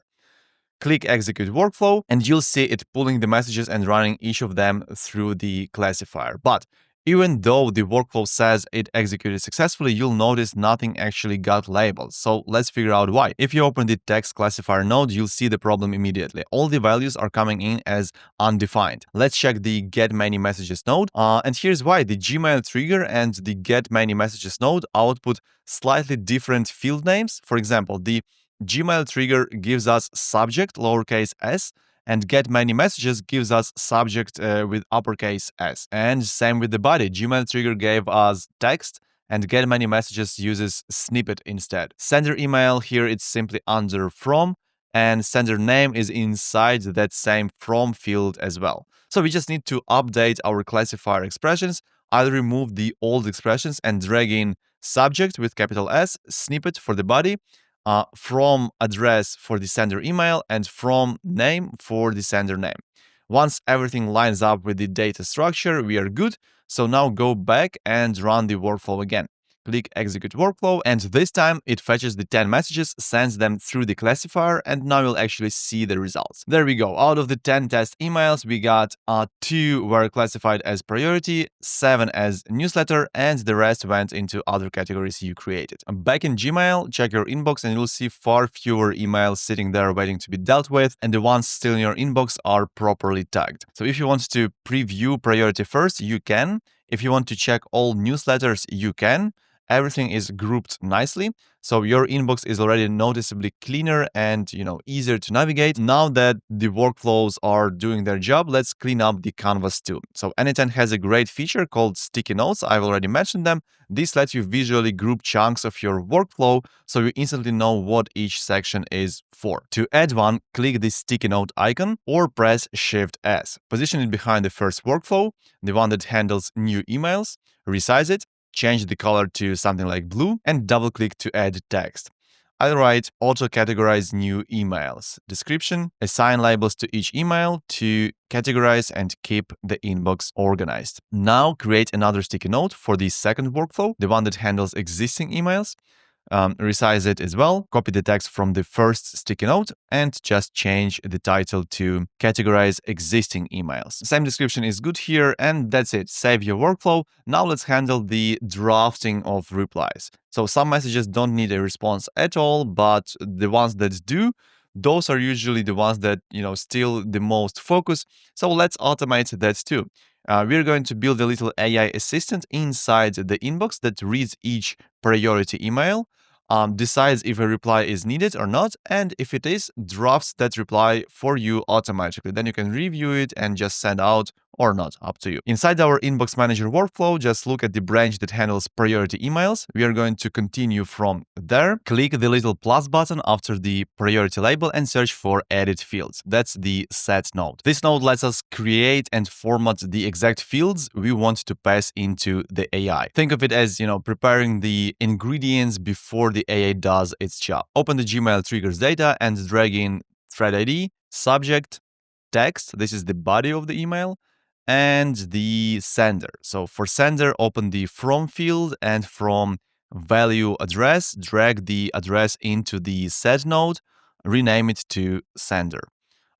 Click Execute Workflow, and you'll see it pulling the messages and running each of them through the classifier. But even though the workflow says it executed successfully, you'll notice nothing actually got labeled. So let's figure out why. If you open the text classifier node, you'll see the problem immediately. All the values are coming in as undefined. Let's check the Get Many Messages node. And here's why. The Gmail trigger and the Get Many Messages node output slightly different field names. For example, the Gmail trigger gives us subject, lowercase s, and get many messages gives us subject with uppercase s. And same with the body. Gmail trigger gave us text, and get many messages uses snippet instead. Sender email here, it's simply under from, and sender name is inside that same from field as well. So we just need to update our classifier expressions. I'll remove the old expressions and drag in subject with capital S, snippet for the body, from address for the sender email, and from name for the sender name. Once everything lines up with the data structure, we are good. So now go back and run the workflow again. Click Execute Workflow, and this time it fetches the 10 messages, sends them through the classifier, and now you'll actually see the results. There we go. Out of the 10 test emails, we got 2 were classified as priority, 7 as newsletter, and the rest went into other categories you created. Back in Gmail, check your inbox and you'll see far fewer emails sitting there waiting to be dealt with, and the ones still in your inbox are properly tagged. So if you want to preview priority first, you can. If you want to check all newsletters, you can. Everything is grouped nicely, so your inbox is already noticeably cleaner and easier to navigate. Now that the workflows are doing their job, let's clean up the canvas too. So n8n has a great feature called sticky notes. I've already mentioned them. This lets you visually group chunks of your workflow so you instantly know what each section is for. To add one, click the sticky note icon or press Shift S. Position it behind the first workflow, the one that handles new emails, resize it, change the color to something like blue, and double-click to add text. I'll write auto-categorize new emails. Description, assign labels to each email to categorize and keep the inbox organized. Now create another sticky note for the second workflow, the one that handles existing emails. Resize it as well, copy the text from the first sticky note, and just change the title to categorize existing emails. Same description is good here, and that's it. Save your workflow. Now let's handle the drafting of replies. So some messages don't need a response at all, but the ones that do, those are usually the ones that steal the most focus. So let's automate that too. We're going to build a little AI assistant inside the inbox that reads each priority email, decides if a reply is needed or not, and if it is, drafts that reply for you automatically. Then you can review it and just send out or not, up to you. Inside our inbox manager workflow, just look at the branch that handles priority emails. We are going to continue from there. Click the little plus button after the priority label and search for edit fields. That's the set node. This node lets us create and format the exact fields we want to pass into the AI. Think of it as, preparing the ingredients before the AI does its job. Open the Gmail triggers data and drag in thread ID, subject, text. This is the body of the email, and the sender. So for sender, open the from field, and from value address, drag the address into the set node, rename it to sender.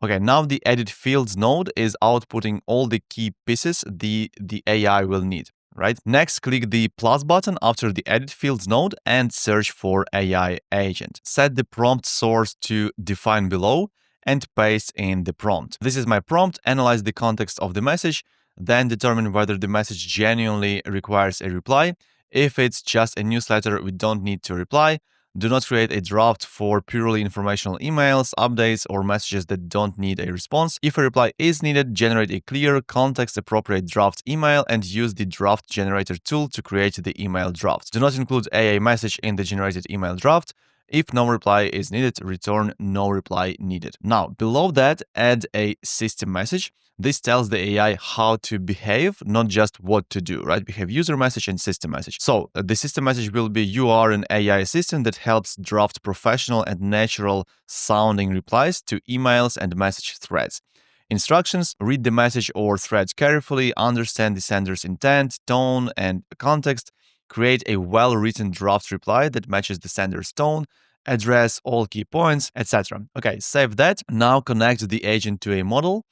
Okay, now the edit fields node is outputting all the key pieces the AI will need, right? Next, click the plus button after the edit fields node and search for AI agent. Set the prompt source to define below and paste in the prompt. This is my prompt. Analyze the context of the message, then determine whether the message genuinely requires a reply. If it's just a newsletter, we don't need to reply. Do not create a draft for purely informational emails, updates, or messages that don't need a response. If a reply is needed, generate a clear, context-appropriate draft email and use the draft generator tool to create the email draft. Do not include AA message in the generated email draft. If no reply is needed, return no reply needed. Now, below that, add a system message. This tells the AI how to behave, not just what to do, right? We have user message and system message. So the system message will be, you are an AI assistant that helps draft professional and natural sounding replies to emails and message threads. Instructions: read the message or thread carefully, understand the sender's intent, tone, and context, create a well-written draft reply that matches the sender's tone, address all key points, etc. Okay, save that. Now connect the agent to a model.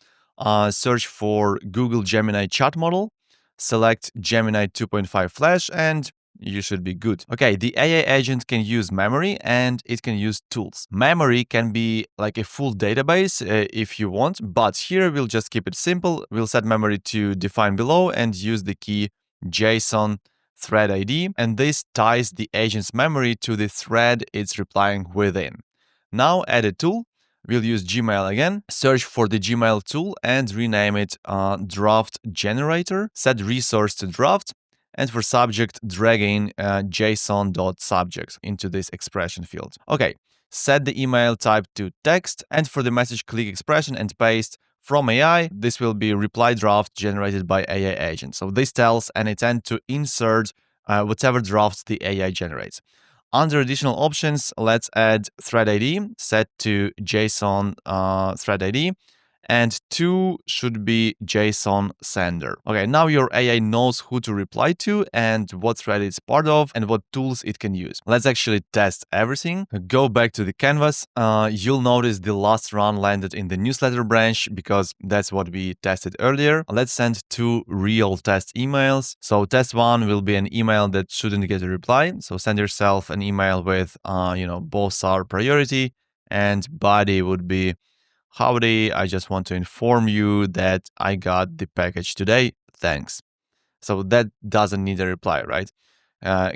Search for Google Gemini chat model, select Gemini 2.5 Flash, and you should be good. Okay, the AI agent can use memory and it can use tools. Memory can be like a full database if you want, but here we'll just keep it simple. We'll set memory to define below and use the key JSON thread ID, and this ties the agent's memory to the thread it's replying within. Now add a tool. We'll use Gmail again. Search for the Gmail tool and rename it draft generator. Set resource to draft. And for subject, drag in json.subject into this expression field. Okay, set the email type to text. And for the message, click expression and paste from AI. This will be reply draft generated by AI agent. So this tells n8n to insert whatever drafts the AI generates. Under additional options, let's add thread ID set to JSON thread ID, and 2 should be JSON sender. Okay, now your AI knows who to reply to and what thread it's part of and what tools it can use. Let's actually test everything. Go back to the canvas. You'll notice the last run landed in the newsletter branch because that's what we tested earlier. Let's send 2 real test emails. So test 1 will be an email that shouldn't get a reply. So send yourself an email with, both are priority, and body would be, howdy, I just want to inform you that I got the package today. Thanks. So that doesn't need a reply, right?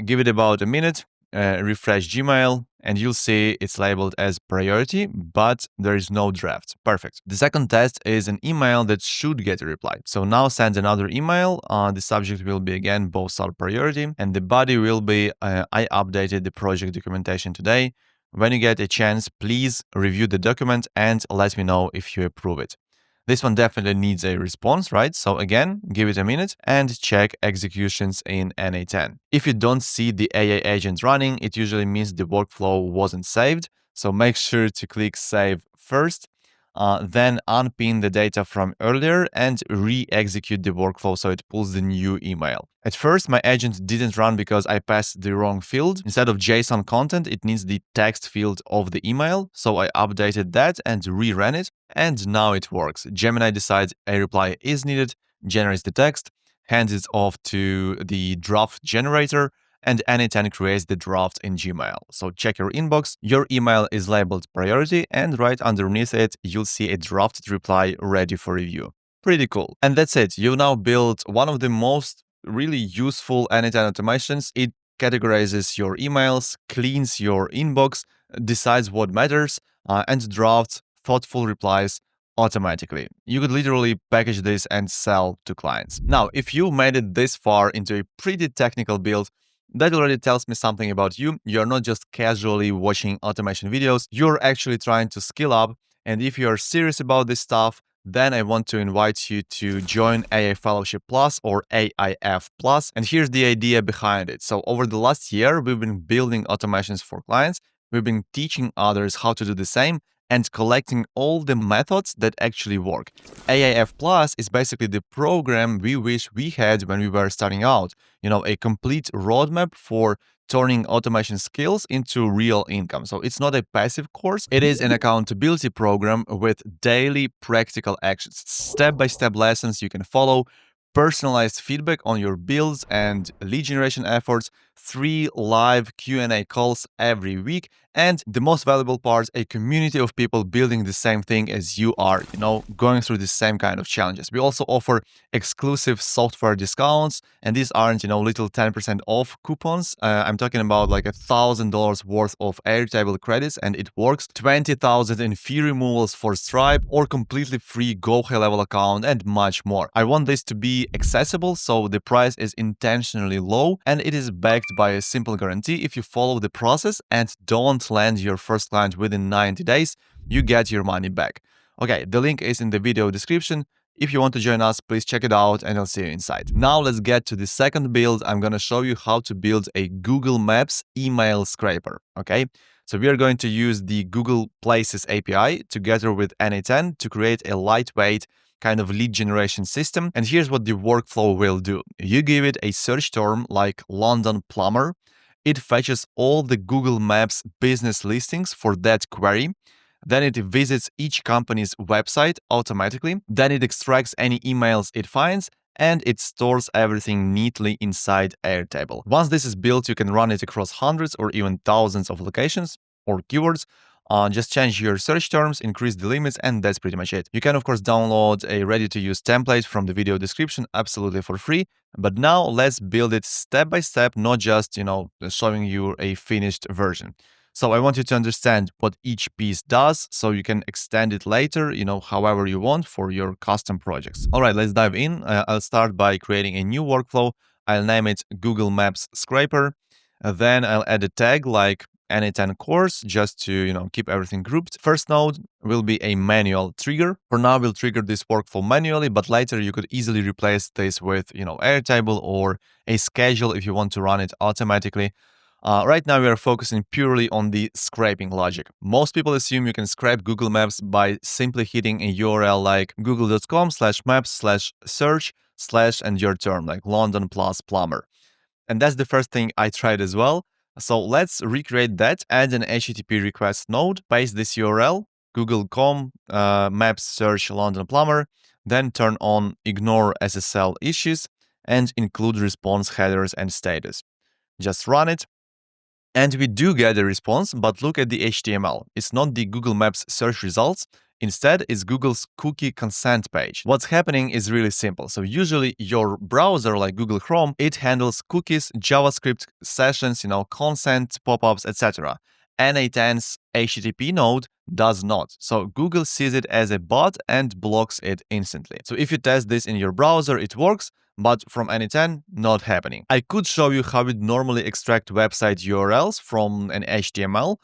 Give it about a minute, refresh Gmail, and you'll see it's labeled as priority, but there is no draft. Perfect. The second test is an email that should get a reply. So now send another email. The subject will be again, both are priority, and the body will be, I updated the project documentation today. When you get a chance, please review the document and let me know if you approve it. This one definitely needs a response, right? So again, give it a minute and check executions in n8n. If you don't see the AI agent running, it usually means the workflow wasn't saved. So make sure to click save first. Then unpin the data from earlier and re-execute the workflow so it pulls the new email. At first, my agent didn't run because I passed the wrong field. Instead of JSON content, it needs the text field of the email. So I updated that and reran it, and now it works. Gemini decides a reply is needed, generates the text, hands it off to the draft generator, and n8n creates the draft in Gmail. So check your inbox. Your email is labeled priority, and right underneath it, you'll see a drafted reply ready for review. Pretty cool. And that's it. You now built one of the most really useful n8n automations. It categorizes your emails, cleans your inbox, decides what matters, and drafts thoughtful replies automatically. You could literally package this and sell to clients. Now, if you made it this far into a pretty technical build, that already tells me something about you. You're not just casually watching automation videos, you're actually trying to skill up. And if you're serious about this stuff, then I want to invite you to join AI Fellowship Plus or AIF Plus. And here's the idea behind it. So over the last year, we've been building automations for clients. We've been teaching others how to do the same and collecting all the methods that actually work. AIF Plus is basically the program we wish we had when we were starting out. A complete roadmap for turning automation skills into real income. So it's not a passive course, it is an accountability program with daily practical actions, step-by-step lessons you can follow, personalized feedback on your builds and lead generation efforts, 3 live Q&A calls every week, and the most valuable part, a community of people building the same thing as you are, going through the same kind of challenges. We also offer exclusive software discounts, and these aren't, little 10% off coupons. I'm talking about like $1,000 worth of Airtable credits, and it works. 20,000 in fee removals for Stripe, or completely free Go High Level account, and much more. I want this to be accessible, so the price is intentionally low, and it is backed by a simple guarantee. If you follow the process and don't land your first client within 90 days, you get your money back. Okay, the link is in the video description. If you want to join us, please check it out and I'll see you inside. Now let's get to the second build. I'm going to show you how to build a Google Maps email scraper, okay? So we are going to use the Google Places API together with n8n to create a lightweight kind of lead generation system. And here's what the workflow will do. You give it a search term like London plumber. It fetches all the Google Maps business listings for that query. Then it visits each company's website automatically. Then it extracts any emails it finds, and it stores everything neatly inside Airtable. Once this is built, you can run it across hundreds or even thousands of locations or keywords. Just change your search terms, increase the limits, and that's pretty much it. You can, of course, download a ready-to-use template from the video description absolutely for free. But now let's build it step by step, not just, showing you a finished version. So I want you to understand what each piece does so you can extend it later, however you want for your custom projects. All right, let's dive in. I'll start by creating a new workflow. I'll name it Google Maps Scraper. Then I'll add a tag like n8n course just to, keep everything grouped. First node will be a manual trigger. For now, we'll trigger this workflow manually, but later you could easily replace this with, Airtable or a schedule if you want to run it automatically. Right now, we are focusing purely on the scraping logic. Most people assume you can scrape Google Maps by simply hitting a URL like google.com/maps/search/ and your term, like London plus plumber. And that's the first thing I tried as well. So let's recreate that, add an HTTP request node, paste this URL, google.com maps search London plumber, then turn on ignore SSL issues and include response headers and status. Just run it. And we do get a response, but look at the HTML. It's not the Google Maps search results. Instead, it's Google's cookie consent page. What's happening is really simple. So usually your browser, like Google Chrome, it handles cookies, JavaScript sessions, consent, pop-ups, etc. n8n's HTTP node does not. So Google sees it as a bot and blocks it instantly. So if you test this in your browser, it works, but from n8n, not happening. I could show you how it normally extract website URLs from an HTML.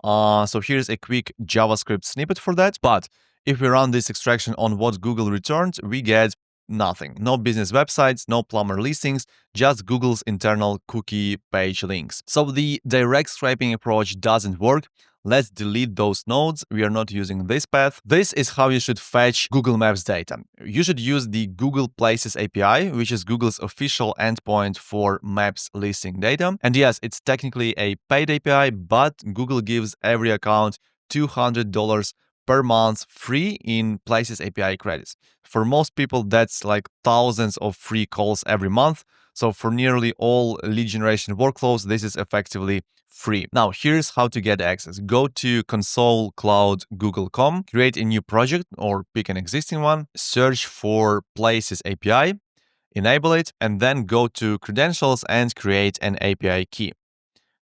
So here's a quick JavaScript snippet for that. But if we run this extraction on what Google returned, we get nothing. No business websites, no plumber listings, just Google's internal cookie page links. So the direct scraping approach doesn't work. Let's delete those nodes. We are not using this path. This is how you should fetch Google Maps data. You should use the Google Places API, which is Google's official endpoint for Maps listing data. And yes, it's technically a paid API, but Google gives every account $200 per month free in Places API credits. For most people, that's like thousands of free calls every month. So for nearly all lead generation workflows, this is effectively free. Now, here's how to get access. Go to console cloud google.com, create a new project or pick an existing one, search for Places API, enable it, and then go to credentials and create an API key.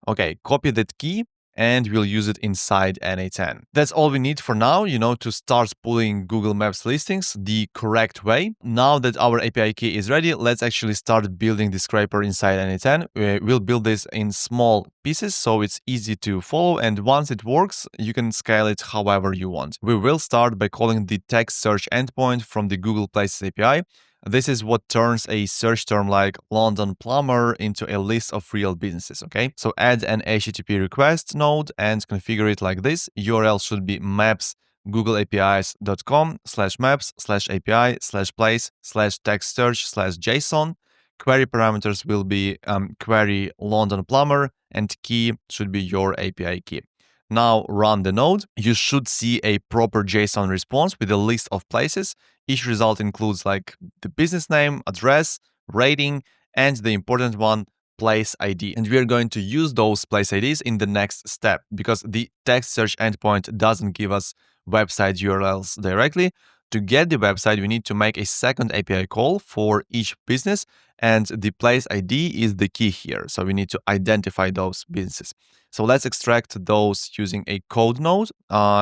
Okay, copy that key and we'll use it inside n8n. That's all we need for now, to start pulling Google Maps listings the correct way. Now that our API key is ready, let's actually start building the scraper inside n8n. We'll build this in small pieces so it's easy to follow, and once it works, you can scale it however you want. We will start by calling the text search endpoint from the Google Places API. This is what turns a search term like London plumber into a list of real businesses, okay? So add an HTTP request node and configure it like this. URL should be maps googleapis.com/maps/api/place/text search/json. Query parameters will be query London plumber, and key should be your API key. Now run the node. You should see a proper JSON response with a list of places. Each result includes like the business name, address, rating, and the important one, place ID. And we are going to use those place IDs in the next step because the text search endpoint doesn't give us website URLs directly. To get the website, we need to make a second API call for each business, and the place ID is the key here. So we need to identify those businesses. So let's extract those using a code node.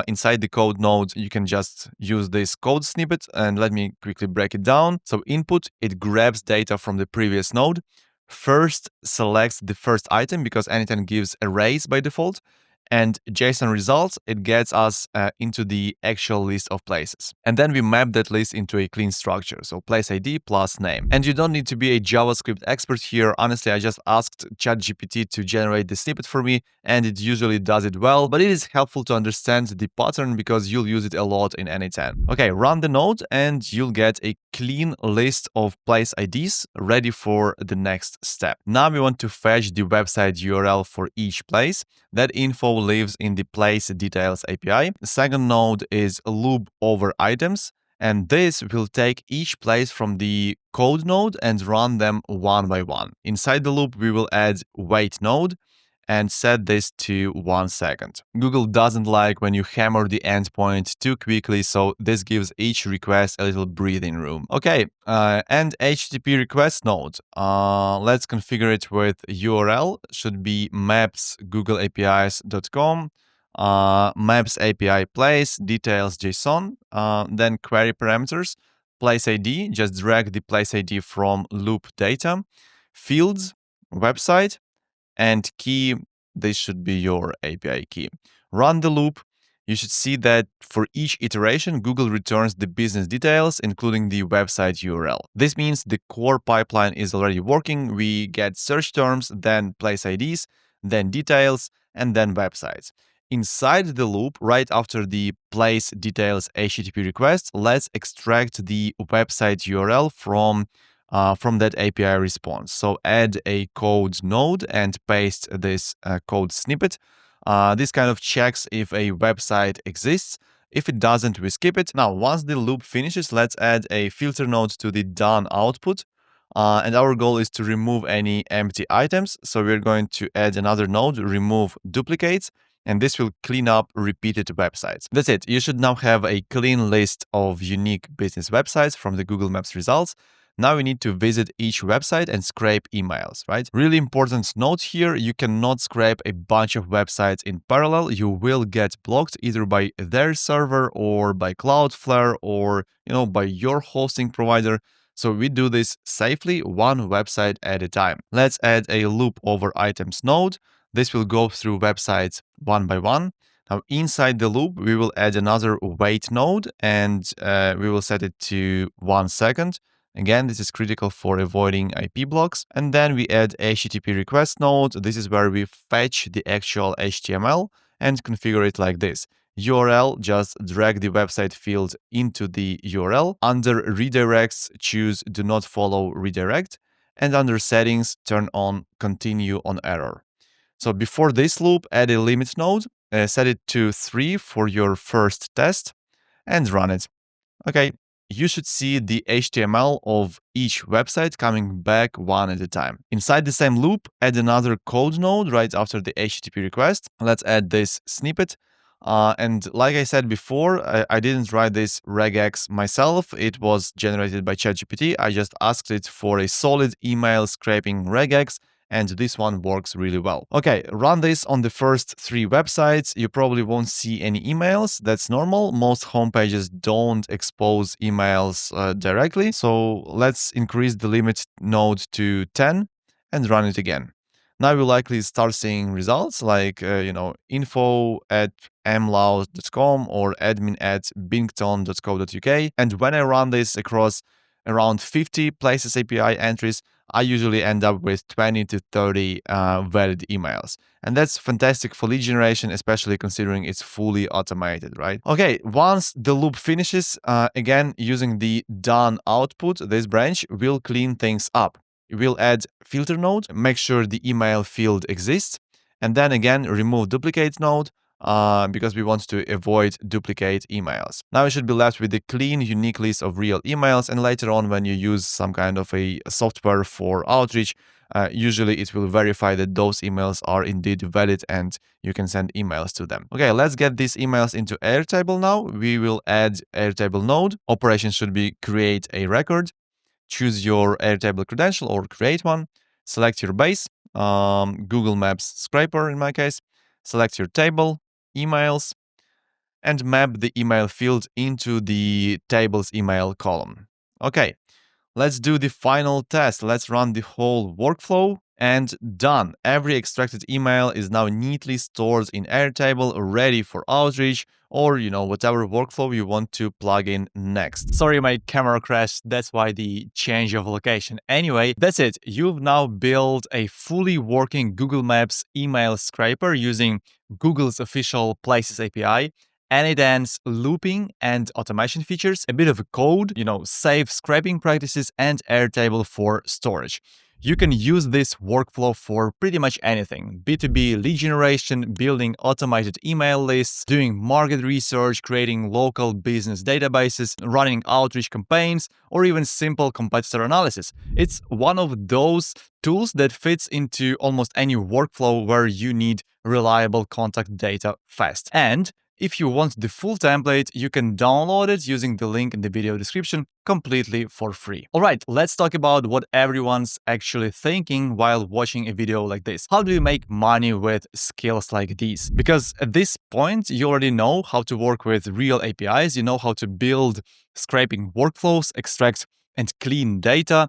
Inside the code node, you can just use this code snippet, and let me quickly break it down. So input, it grabs data from the previous node. First selects the first item because n8n gives arrays by default. And JSON results, it gets us into the actual list of places. And then we map that list into a clean structure. So place ID plus name. And you don't need to be a JavaScript expert here. Honestly, I just asked ChatGPT to generate the snippet for me, and it usually does it well. But it is helpful to understand the pattern because you'll use it a lot in n8n. Okay, run the node and you'll get a clean list of place IDs ready for the next step. Now we want to fetch the website URL for each place. That info lives in the place details API. The second node is loop over items, and this will take each place from the code node and run them one by one. Inside the loop, we will add wait node and set this to 1 second. Google doesn't like when you hammer the endpoint too quickly, so this gives each request a little breathing room. Okay, and HTTP request node. Let's configure it with URL. Should be maps googleapis.com. Maps API place, details JSON, then query parameters, place ID, just drag the place ID from loop data, fields, website, and key, this should be your API key. Run the loop. You should see that for each iteration, Google returns the business details, including the website URL. This means the core pipeline is already working. We get search terms, then place IDs, then details, and then websites. Inside the loop, right after the place details HTTP request, let's extract the website URL from that API response. So add a code node and paste this code snippet. This kind of checks if a website exists. If it doesn't, we skip it. Now, once the loop finishes, let's add a filter node to the done output. And our goal is to remove any empty items. So we're going to add another node, remove duplicates, and this will clean up repeated websites. That's it. You should now have a clean list of unique business websites from the Google Maps results. Now we need to visit each website and scrape emails, right? Really important note here, you cannot scrape a bunch of websites in parallel. You will get blocked either by their server or by Cloudflare or, by your hosting provider. So we do this safely, one website at a time. Let's add a loop over items node. This will go through websites one by one. Now, inside the loop, we will add another wait node and we will set it to 1 second. Again, this is critical for avoiding IP blocks. And then we add HTTP request node. This is where we fetch the actual HTML and configure it like this. URL, just drag the website field into the URL. Under redirects, choose do not follow redirect. And under settings, turn on continue on error. So before this loop, add a limit node, set it to 3 for your first test and run it. Okay, you should see the HTML of each website coming back one at a time. Inside the same loop, add another code node right after the HTTP request. Let's add this snippet. And like I said before, I didn't write this regex myself. It was generated by ChatGPT. I just asked it for a solid email scraping regex, and this one works really well. Okay, run this on the first 3 websites. You probably won't see any emails. That's normal. Most homepages don't expose emails directly. So let's increase the limit node to 10 and run it again. Now you'll likely start seeing results like, info@mlaus.com or admin@bington.co.uk. And when I run this across around 50 Places API entries, I usually end up with 20 to 30 valid emails. And that's fantastic for lead generation, especially considering it's fully automated, right? Okay, once the loop finishes, again, using the done output, this branch will clean things up. We'll add filter node, make sure the email field exists, and then again, remove duplicate node, because we want to avoid duplicate emails. Now you should be left with a clean, unique list of real emails, and later on when you use some kind of a software for outreach, usually it will verify that those emails are indeed valid and you can send emails to them. Okay, let's get these emails into Airtable now. We will add Airtable node. Operation should be create a record. Choose your Airtable credential or create one. Select your base, Google Maps scraper in my case. Select your table, emails, and map the email field into the table's email column. Okay, let's do the final test. Let's run the whole workflow and done. Every extracted email is now neatly stored in Airtable, ready for outreach or, whatever workflow you want to plug in next. Sorry, my camera crashed. That's why the change of location. Anyway, that's it. You've now built a fully working Google Maps email scraper using Google's official Places API, n8n's looping and automation features, a bit of code, safe scraping practices, and Airtable for storage. You can use this workflow for pretty much anything. B2B lead generation, building automated email lists, doing market research, creating local business databases, running outreach campaigns, or even simple competitor analysis. It's one of those tools that fits into almost any workflow where you need reliable contact data fast. And if you want the full template, you can download it using the link in the video description completely for free. All right, let's talk about what everyone's actually thinking while watching a video like this. How do you make money with skills like these? Because at this point, you already know how to work with real APIs, you know how to build scraping workflows, extract and clean data,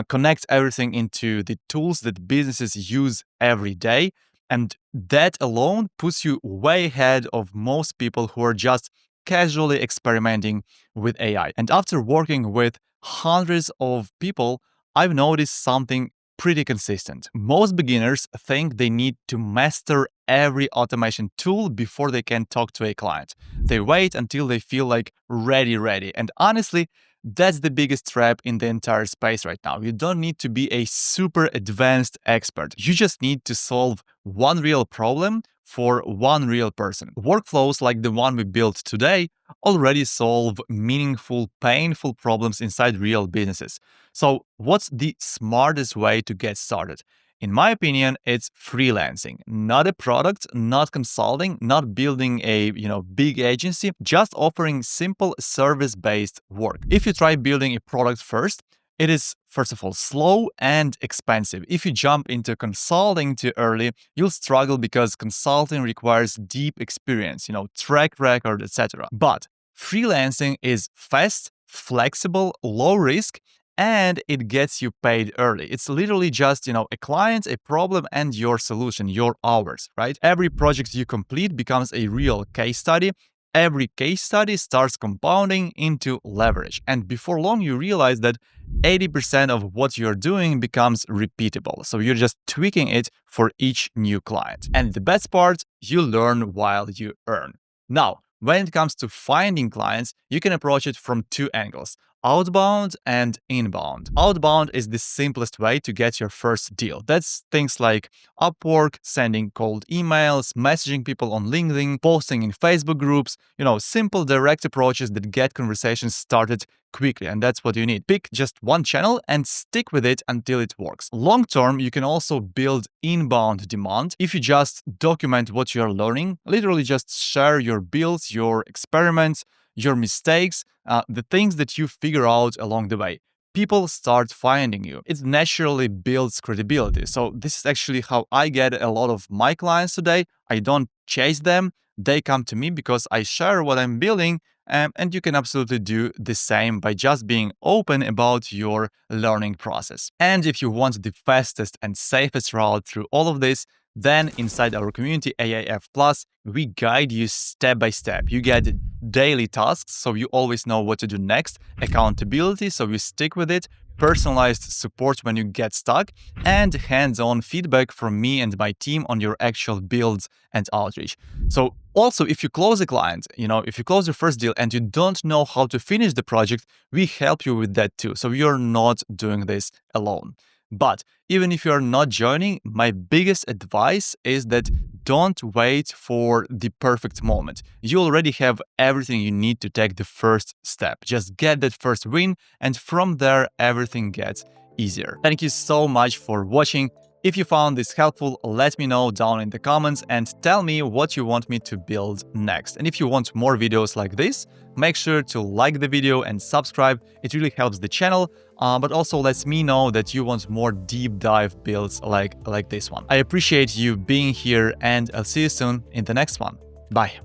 connect everything into the tools that businesses use every day. And that alone puts you way ahead of most people who are just casually experimenting with AI. And after working with hundreds of people, I've noticed something pretty consistent. Most beginners think they need to master every automation tool before they can talk to a client. They wait until they feel like ready. And honestly, that's the biggest trap in the entire space right now. You don't need to be a super advanced expert. You just need to solve one real problem for one real person. Workflows like the one we built today already solve meaningful, painful problems inside real businesses. So what's the smartest way to get started? In my opinion, it's freelancing, not a product, not consulting, not building a big agency, just offering simple service-based work. If you try building a product first, it is, first of all, slow and expensive. If you jump into consulting too early, you'll struggle because consulting requires deep experience, track record, etc. But freelancing is fast, flexible, low risk, and it gets you paid early. It's literally just, a client, a problem, and your solution, your hours, right? Every project you complete becomes a real case study. Every case study starts compounding into leverage. And before long, you realize that 80% of what you're doing becomes repeatable. So you're just tweaking it for each new client. And the best part, you learn while you earn. Now, when it comes to finding clients, you can approach it from two angles: outbound and inbound. Outbound is the simplest way to get your first deal. That's things like Upwork, sending cold emails, messaging people on LinkedIn, posting in Facebook groups, simple direct approaches that get conversations started quickly. And that's what you need. Pick just one channel and stick with it until it works. Long term, you can also build inbound demand if you just document what you're learning, literally just share your builds, your experiments, your mistakes, the things that you figure out along the way. people start finding you. It naturally builds credibility. So this is actually how I get a lot of my clients today. I don't chase them. They come to me because I share what I'm building. And you can absolutely do the same by just being open about your learning process. And if you want the fastest and safest route through all of this, then inside our community AIF Plus, we guide you step by step. You get daily tasks, so you always know what to do next, accountability, so you stick with it, personalized support when you get stuck, and hands-on feedback from me and my team on your actual builds and outreach. So also, if you close a client, if you close your first deal and you don't know how to finish the project, we help you with that too. So you're not doing this alone. But even if you're not joining, my biggest advice is that don't wait for the perfect moment. You already have everything you need to take the first step. Just get that first win, and from there, everything gets easier. Thank you so much for watching. If you found this helpful, let me know down in the comments and tell me what you want me to build next. And if you want more videos like this, make sure to like the video and subscribe. It really helps the channel, but also lets me know that you want more deep dive builds like this one. I appreciate you being here, and I'll see you soon in the next one. Bye.